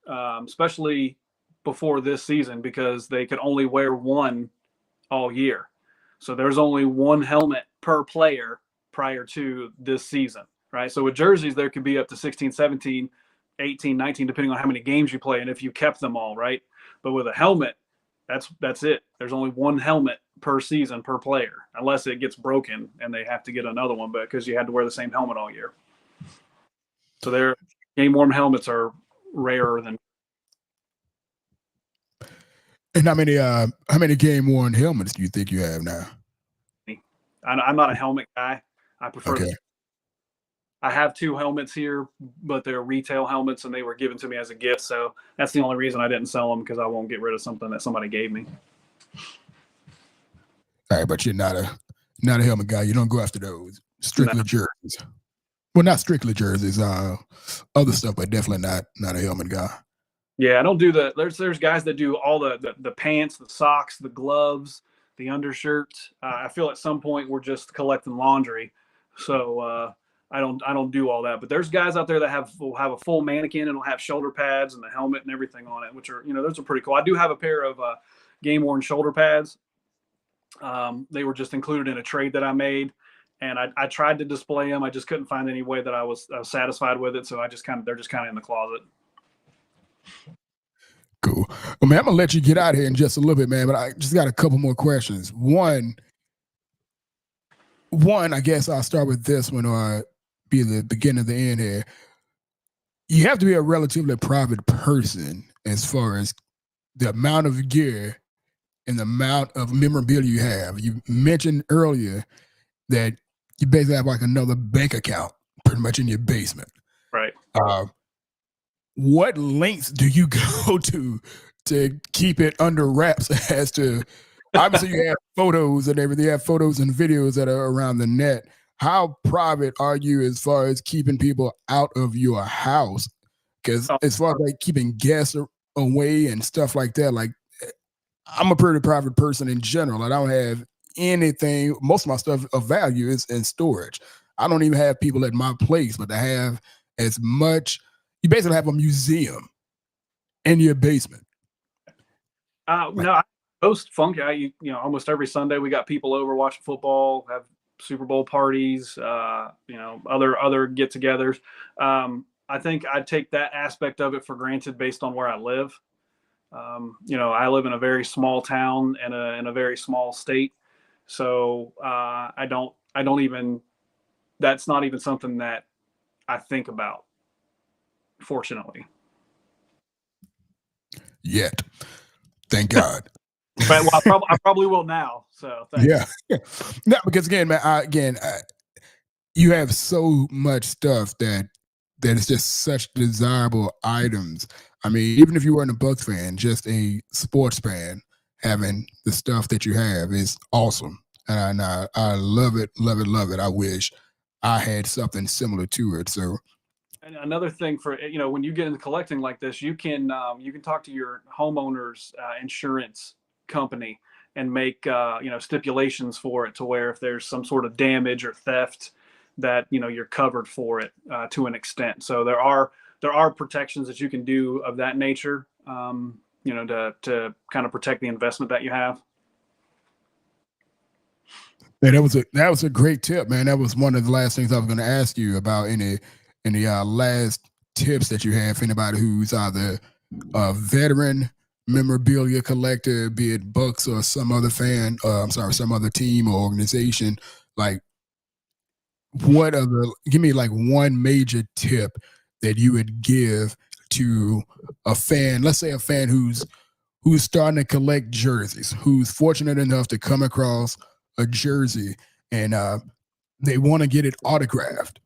especially before this season, because they could only wear one all year. So there's only one helmet per player prior to this season, right? So with jerseys, there could be up to 16, 17, 18, 19, depending on how many games you play and if you kept them all, right? But with a helmet, that's it. There's only one helmet per season per player, unless it gets broken and they have to get another one, but because you had to wear the same helmet all year. So their game worn helmets are rarer than. And how many game worn helmets do you think you have now? I'm not a helmet guy. I prefer. Okay. I have 2 helmets here, but they're retail helmets, and they were given to me as a gift. So that's the only reason I didn't sell them, because I won't get rid of something that somebody gave me. All right, but you're not a helmet guy. You don't go after those. Strictly jerseys. Well, not strictly jerseys. Other stuff, but definitely not a helmet guy. Yeah, I don't do the. There's guys that do all the pants, the socks, the gloves, the undershirt. I feel at some point we're just collecting laundry, so I don't do all that. But there's guys out there that will have a full mannequin and will have shoulder pads and the helmet and everything on it, which are, those are pretty cool. I do have a pair of game worn shoulder pads. They were just included in a trade that I made, and I tried to display them. I just couldn't find any way that I was satisfied with it, so they're just kind of in the closet. Cool. Well, man, I'm gonna let you get out of here in just a little bit, man. But I just got a couple more questions. One, I guess I'll start with this one, or be the beginning of the end here. You have to be a relatively private person as far as the amount of gear and the amount of memorabilia you have. You mentioned earlier that you basically have like another bank account pretty much in your basement. Right. What lengths do you go to keep it under wraps? As to, obviously you have photos and everything, you have photos and videos that are around the net. How private are you as far as keeping people out of your house? Because as far as like keeping guests away and stuff like that, like I'm a pretty private person in general. I don't have anything. Most of my stuff of value is in storage. I don't even have people at my place, but I have as much. You basically have a museum in your basement. No, I host funky. Almost every Sunday we got people over watching football, have Super Bowl parties, other get-togethers. I think I take that aspect of it for granted based on where I live. I live in a very small town and in a very small state, so I don't even. That's not even something that I think about, fortunately. Yet, thank God. But well, I probably will now. So thanks. Yeah. No, because again, man, you have so much stuff that is just such desirable items. I mean, even if you weren't a Bucs fan, just a sports fan, having the stuff that you have is awesome. And I love it, love it, love it. I wish I had something similar to it. So, and another thing for, when you get into collecting like this, you can talk to your homeowner's insurance company and make stipulations for it, to where if there's some sort of damage or theft, that you're covered for it to an extent. So there are protections that you can do of that nature, to kind of protect the investment that you have. Yeah, that was a great tip, man. That was one of the last things I was going to ask you about. Any last tips that you have for anybody who's either a veteran memorabilia collector, be it Bucs or some other some other team or organization? Like, give me like one major tip that you would give to a fan. Let's say a fan who's starting to collect jerseys, who's fortunate enough to come across a jersey and they want to get it autographed.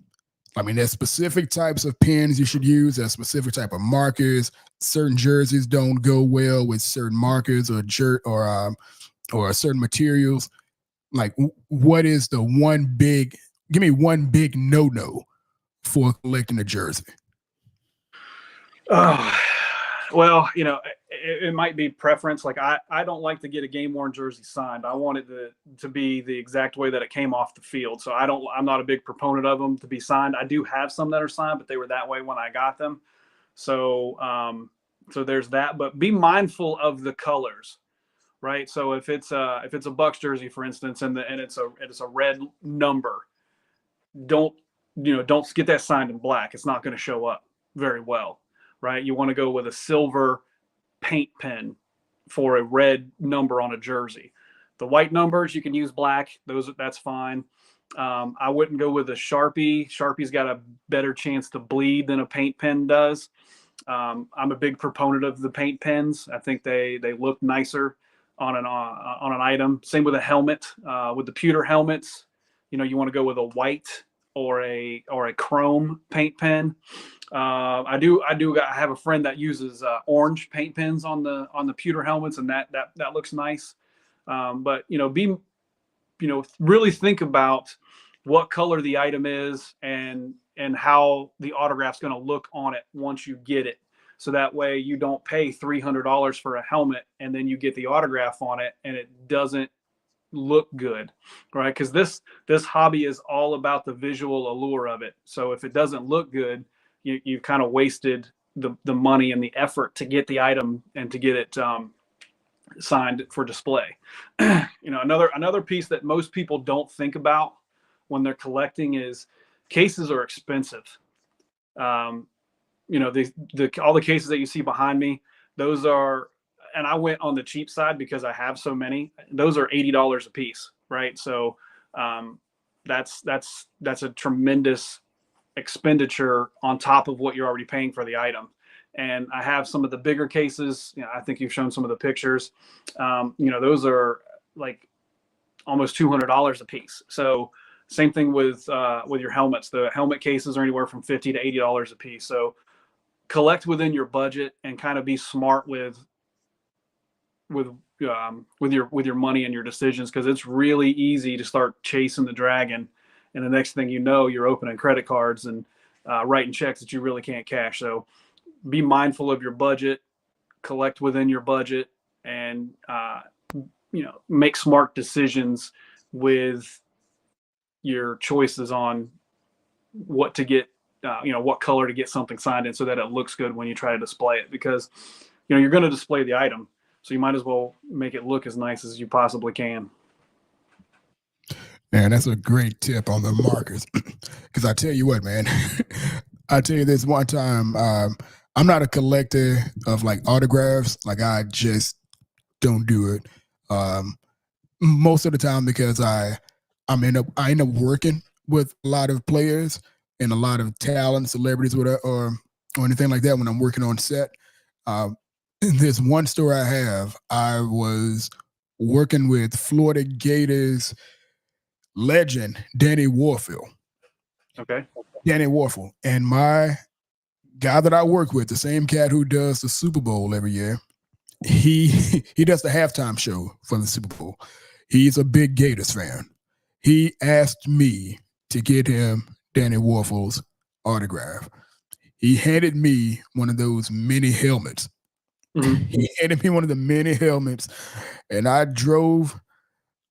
I mean, there's specific types of pens you should use. There's specific type of markers. Certain jerseys don't go well with certain markers or certain materials. Like, what is the one big? Give me one big no for collecting a jersey. Oh, well, it might be preference. Like I don't like to get a game worn jersey signed. I want it to be the exact way that it came off the field. So I'm not a big proponent of them to be signed. I do have some that are signed, but they were that way when I got them. So so there's that. But be mindful of the colors, right? So if it's a Bucks jersey, for instance, and it's a red number, don't get that signed in black. It's not going to show up very well, right? You want to go with a silver paint pen for a red number on a jersey. The white numbers you can use black; that's fine. I wouldn't go with a Sharpie. Sharpie's got a better chance to bleed than a paint pen does. I'm a big proponent of the paint pens. I think they look nicer on an item. Same with a helmet. With the pewter helmets, you want to go with a white or a chrome paint pen. I have a friend that uses orange paint pens on the pewter helmets, and that looks nice. But really think about what color the item is and how the autograph's going to look on it once you get it. So that way you don't pay $300 for a helmet and then you get the autograph on it and it doesn't look good, right? Because this hobby is all about the visual allure of it. So if it doesn't look good, you've kind of wasted the money and the effort to get the item and to get it signed for display. Another piece that most people don't think about when they're collecting is cases are expensive. All the cases that you see behind me, those are, and I went on the cheap side because I have so many. Those are $80 a piece, right? So that's a tremendous expenditure on top of what you're already paying for the item. And I have some of the bigger cases. I think you've shown some of the pictures. Those are like almost $200 a piece. So same thing with your helmets. The helmet cases are anywhere from $50 to $80 a piece. So collect within your budget and kind of be smart with your money and your decisions, because it's really easy to start chasing the dragon, and the next thing you know, you're opening credit cards and writing checks that you really can't cash. So be mindful of your budget, collect within your budget, and make smart decisions with your choices on what to get, what color to get something signed in so that it looks good when you try to display it, because you're going to display the item, so you might as well make it look as nice as you possibly can. Man, that's a great tip on the markers. Because I tell you what, man, I tell you this one time, I'm not a collector of like autographs. Like, I just don't do it. Most of the time, because I end up working with a lot of players and a lot of talent, celebrities, or anything like that when I'm working on set. There's one story I have. I was working with Florida Gators legend Danny Warfield. Okay. Danny Warfield. And my guy that I work with, the same cat who does the Super Bowl every year, he does the halftime show for the Super Bowl. He's a big Gators fan. He asked me to get him Danny Warfield's autograph. He handed me one of those mini helmets. Mm-hmm. He handed me one of the mini helmets, and I drove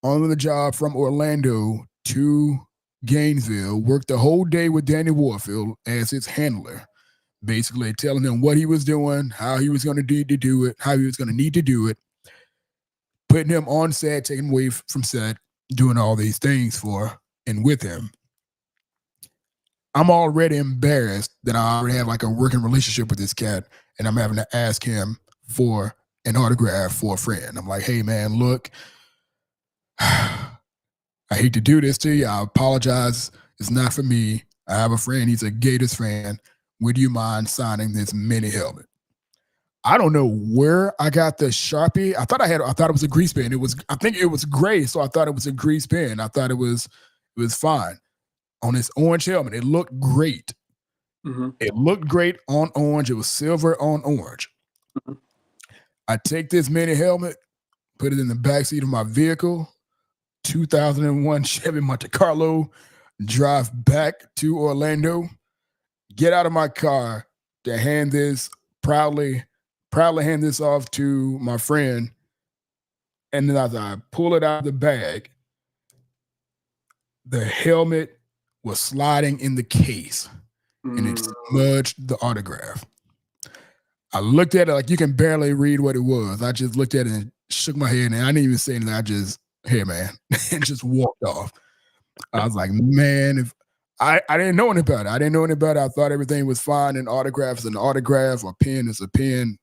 on the job from Orlando to Gainesville, worked the whole day with Danny Warfield as his handler, basically telling him what he was doing, how he was going to need to do it, how he was going to need to do it, putting him on set, taking him away from set, doing all these things for and with him. I'm already embarrassed that I already have like a working relationship with this cat, and I'm having to ask him for an autograph for a friend. I'm like, hey, man, look, I hate to do this to you. I apologize. It's not for me. I have a friend. He's a Gators fan. Would you mind signing this mini helmet? I don't know where I got the Sharpie. I thought it was a grease pen. I think it was gray, so I thought it was a grease pen. I thought it was fine. on this orange helmet. It looked great. Mm-hmm. It looked great on orange. It was silver on orange. Mm-hmm. I take this mini helmet, put it in the backseat of my vehicle, 2001 Chevy Monte Carlo, drive back to Orlando, get out of my car to hand this proudly hand this off to my friend. And then as I pull it out of the bag, the helmet was sliding in the case and it smudged the autograph. I looked at it like you can barely read what it was. I just looked at it and shook my head, and I didn't even say anything. I just, hey, man, and just walked off. I was like, man, if I didn't know anything about it. I didn't know anything about it. I thought everything was fine, and autograph is an autograph, or pen is a pen,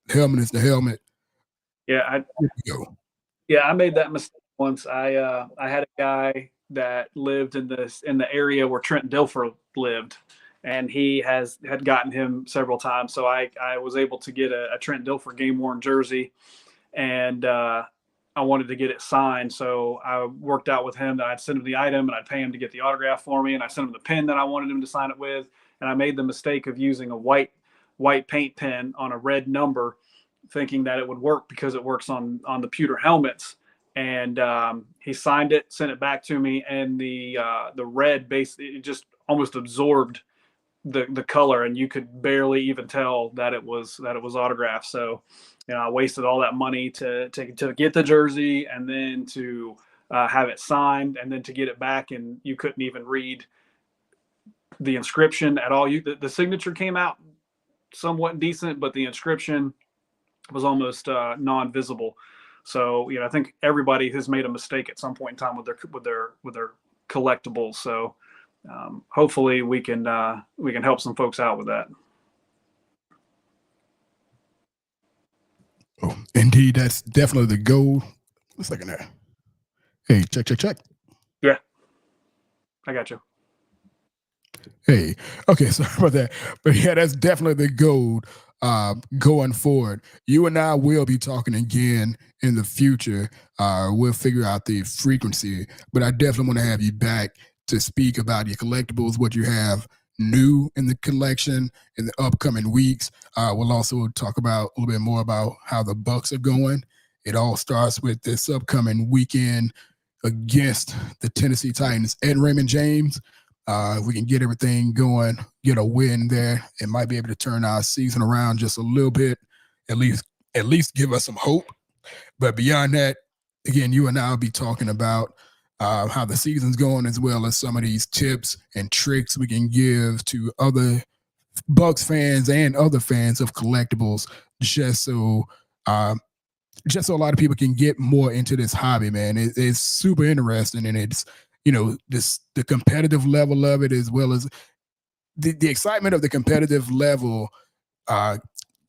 helmet is the helmet. Yeah, I made that mistake once. I had a guy that lived in the area where Trent Dilfer lived, and he had gotten him several times. So I was able to get a Trent Dilfer game worn jersey, and I wanted to get it signed. So I worked out with him that I'd send him the item and I'd pay him to get the autograph for me, and I sent him the pen that I wanted him to sign it with. And I made the mistake of using a white paint pen on a red number, thinking that it would work because it works on the pewter helmets. And he signed it, sent it back to me, and the red base, it just almost absorbed the color, and you could barely even tell that it was autographed. So, I wasted all that money to get the jersey, and then to have it signed, and then to get it back, and you couldn't even read the inscription at all. The signature came out somewhat decent, but the inscription was almost non-visible. So, I think everybody has made a mistake at some point in time with their collectibles. So hopefully we can help some folks out with that. Oh, indeed, that's definitely the goal. One second there. Hey, check. Yeah, I got you. Hey, okay, sorry about that. But yeah, that's definitely the goal going forward. You and I will be talking again in the future. We'll figure out the frequency, but I definitely want to have you back to speak about your collectibles, what you have new in the collection in the upcoming weeks. We'll also talk about a little bit more about how the Bucks are going. It all starts with this upcoming weekend against the Tennessee Titans at Raymond James. If we can get everything going, get a win there, it might be able to turn our season around just a little bit, at least give us some hope. But beyond that, again, you and I will be talking about how the season's going, as well as some of these tips and tricks we can give to other Bucks fans and other fans of collectibles, just so a lot of people can get more into this hobby, man. It's super interesting, and it's the competitive level of it, as well as the excitement of the competitive level,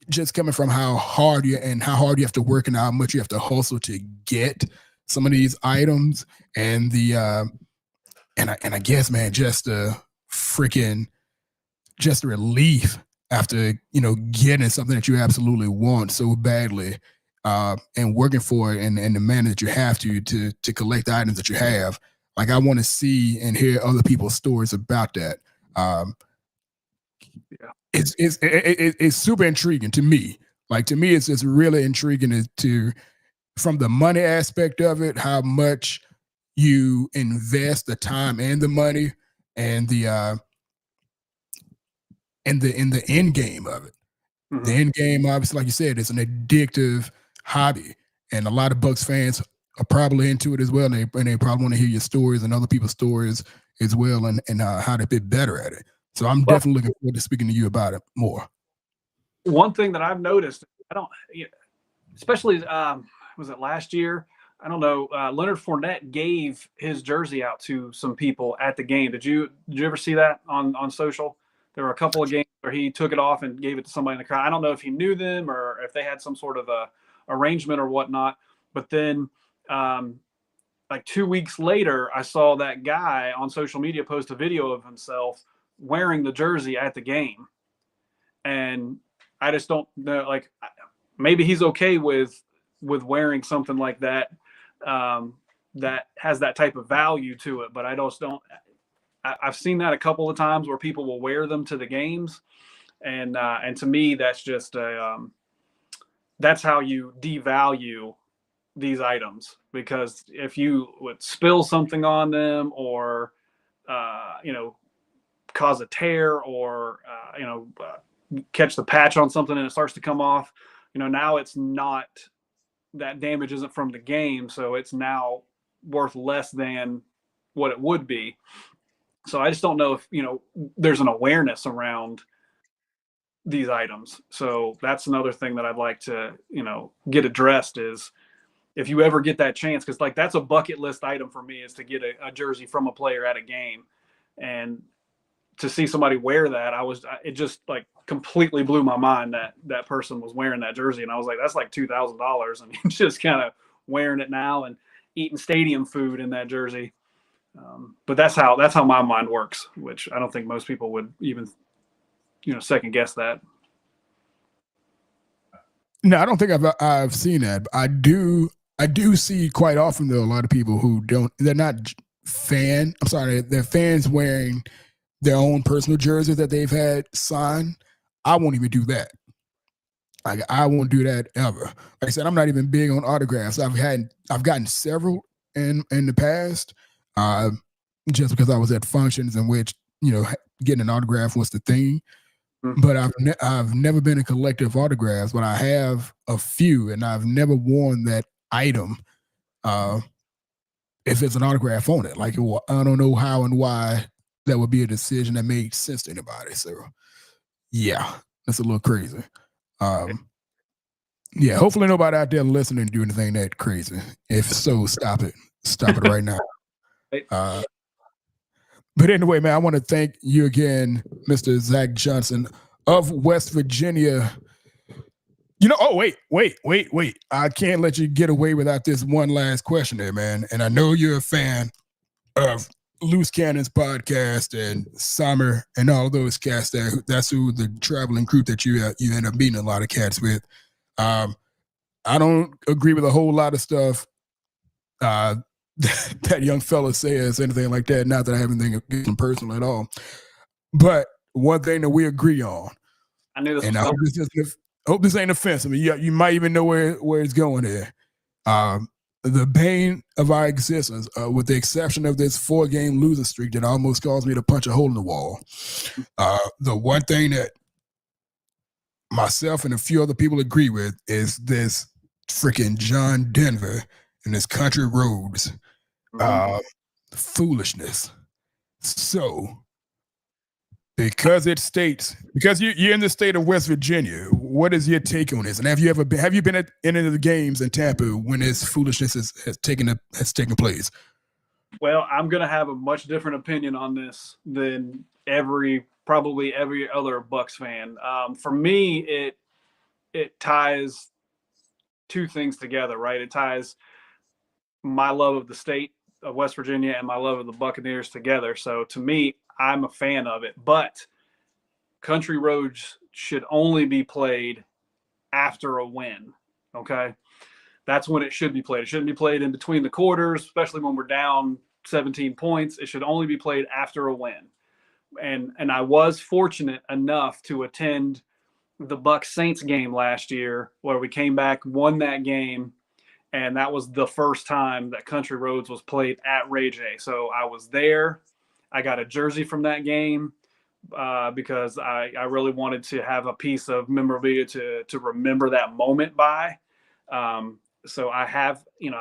just coming from how hard you have to work and how much you have to hustle to get some of these items, and I guess, man, just the relief after getting something that you absolutely want so badly, and working for it in the manner that you have to collect the items that you have. Like, I want to see and hear other people's stories about that. Yeah. It's super intriguing to me. Like, to me, it's just really intriguing from the money aspect of it, how much you invest the time and the money, and the end game of it. Mm-hmm. The end game, obviously, like you said, it's an addictive hobby, and a lot of Bucks fans are probably into it as well, and they probably want to hear your stories and other people's stories as well, and how to get better at it. So I'm definitely looking forward to speaking to you about it more. One thing that I've noticed, especially was it last year? I don't know. Leonard Fournette gave his jersey out to some people at the game. Did you ever see that on social? There were a couple of games where he took it off and gave it to somebody in the crowd. I don't know if he knew them or if they had some sort of a arrangement or whatnot. But then, like 2 weeks later, I saw that guy on social media post a video of himself wearing the jersey at the game. And I just don't know, like, maybe he's okay with wearing something like that, that has that type of value to it. But I I've seen that a couple of times where people will wear them to the games, and to me, that's just that's how you devalue these items, because if you would spill something on them, or cause a tear, or catch the patch on something and it starts to come off, now it's not, that damage isn't from the game, so it's now worth less than what it would be. So I just don't know if there's an awareness around these items. So that's another thing that I'd like to get addressed, is if you ever get that chance, because like that's a bucket list item for me, is to get a jersey from a player at a game. And to see somebody wear that, it just like completely blew my mind that that person was wearing that jersey. And I was like, that's like $2,000, and he's just kind of wearing it now and eating stadium food in that jersey. But that's how my mind works, which I don't think most people would even second guess that. No, I don't think I've seen that. But I do see quite often, though, a lot of people who they're not they're fans wearing their own personal jersey that they've had signed. I won't even do that. Like, I won't do that ever. Like I said, I'm not even big on autographs. I've gotten several in the past, just because I was at functions in which getting an autograph was the thing. Mm-hmm. But I've never been a collector of autographs, but I have a few, and I've never worn that item. If it's an autograph on it, like, I don't know how and why that would be a decision that made sense to anybody. So, yeah, that's a little crazy. Yeah, hopefully nobody out there listening do anything that crazy. If so, stop it. Stop it right now. But anyway, man, I want to thank you again, Mr. Zack Johnson of West Virginia. Wait. I can't let you get away without this one last question there, man. And I know you're a fan of Loose Cannons podcast and Summer and all those cats there. That's who the traveling crew that you end up meeting a lot of cats with. I don't agree with a whole lot of stuff that young fella says, anything like that. Not that I have anything against him personal at all. But one thing that we agree on, I knew this, and I hope this ain't offensive. I mean, you might even know where it's going there. The bane of our existence, with the exception of this 4-game losing streak that almost caused me to punch a hole in the wall. The one thing that myself and a few other people agree with is this freaking John Denver and his country roads foolishness. So, because you're in the state of West Virginia, what is your take on this? And have you been at any of the games in Tampa when this foolishness has taken place? Well, I'm going to have a much different opinion on this than probably every other Bucks fan. For me, it ties two things together, right? It ties my love of the state of West Virginia and my love of the Buccaneers together. So to me, I'm a fan of it, but country roads should only be played after a win. Okay. That's when it should be played. It shouldn't be played in between the quarters, especially when we're down 17 points. It should only be played after a win. And I was fortunate enough to attend the Bucs Saints game last year, where we came back, won that game. And that was the first time that Country Roads was played at Ray J. So I was there. I got a jersey from that game because I really wanted to have a piece of memorabilia to remember that moment by. So I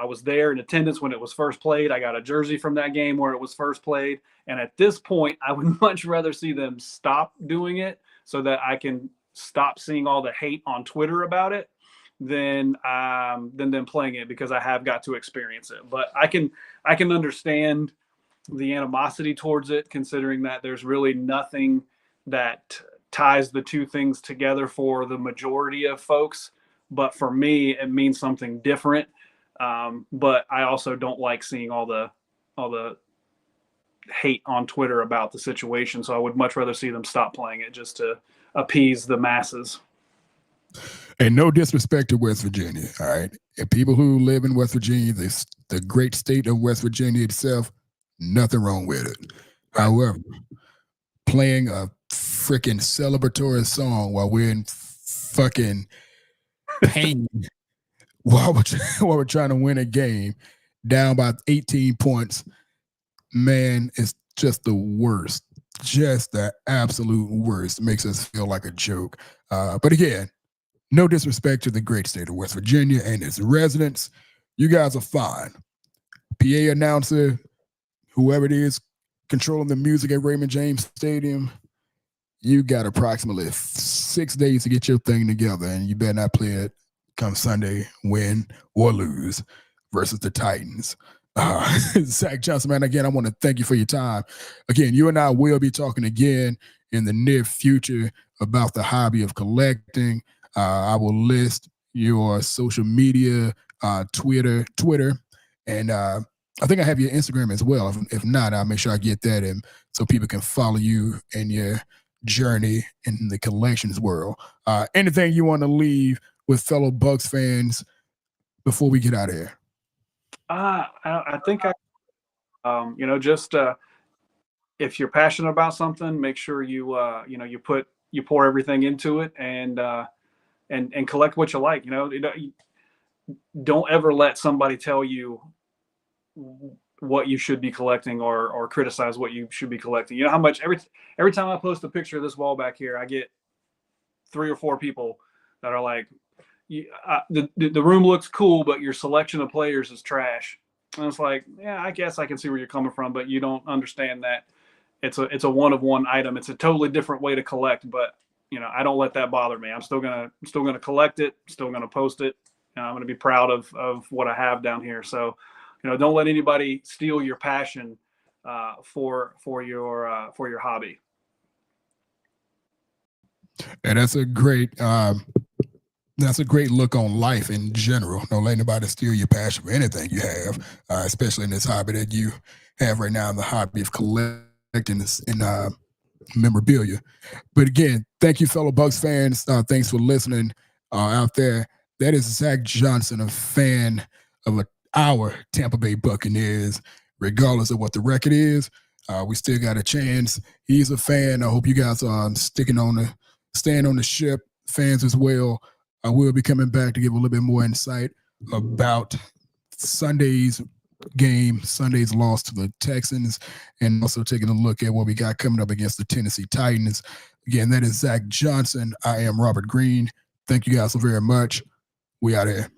was there in attendance when it was first played. I got a jersey from that game where it was first played. And at this point, I would much rather see them stop doing it so that I can stop seeing all the hate on Twitter about it than them playing it, because I have got to experience it. But I can understand the animosity towards it, considering that there's really nothing that ties the two things together for the majority of folks. But for me, it means something different. But I also don't like seeing all the hate on Twitter about the situation. So I would much rather see them stop playing it just to appease the masses. And no disrespect to West Virginia, all right? And people who live in West Virginia, the great state of West Virginia itself, nothing wrong with it. However, playing a freaking celebratory song while we're in fucking pain while we're trying to win a game down by 18 points, man, it's just the worst. Just the absolute worst. It makes us feel like a joke. But again, no disrespect to the great state of West Virginia and its residents. You guys are fine. PA announcer, whoever it is controlling the music at Raymond James Stadium, you got approximately 6 days to get your thing together, and you better not play it come Sunday, win or lose versus the Titans. Zack Johnson, man, again, I want to thank you for your time. Again, you and I will be talking again in the near future about the hobby of collecting. I will list your social media, Twitter, and I think I have your Instagram as well. If not, I'll make sure I get that in so people can follow you and your journey in the collections world. Anything you want to leave with fellow Bucks fans before we get out of here? I think just if you're passionate about something, make sure you pour everything into it and collect what you like. Don't ever let somebody tell you what you should be collecting or criticize what you should be collecting. You know how much every time I post a picture of this wall back here, I get 3 or 4 people that are like, the room looks cool, but your selection of players is trash. And it's like, yeah, I guess I can see where you're coming from, but you don't understand that it's a one of one item. It's a totally different way to collect, but I don't let that bother me. I'm still gonna collect it, still gonna post it. I'm gonna be proud of what I have down here. So, don't let anybody steal your passion for your hobby. And that's a great look on life in general. Don't let anybody steal your passion for anything you have, especially in this hobby that you have right now, the hobby of collecting in memorabilia. But again, thank you, fellow Bucks fans. Thanks for listening out there. That is Zack Johnson, a fan of our Tampa Bay Buccaneers, regardless of what the record is. We still got a chance. He's a fan. I hope you guys are staying on the ship, fans as well. I will be coming back to give a little bit more insight about Sunday's game, Sunday's loss to the Texans, and also taking a look at what we got coming up against the Tennessee Titans. Again, that is Zack Johnson. I am Robert Green. Thank you guys so very much. We out here.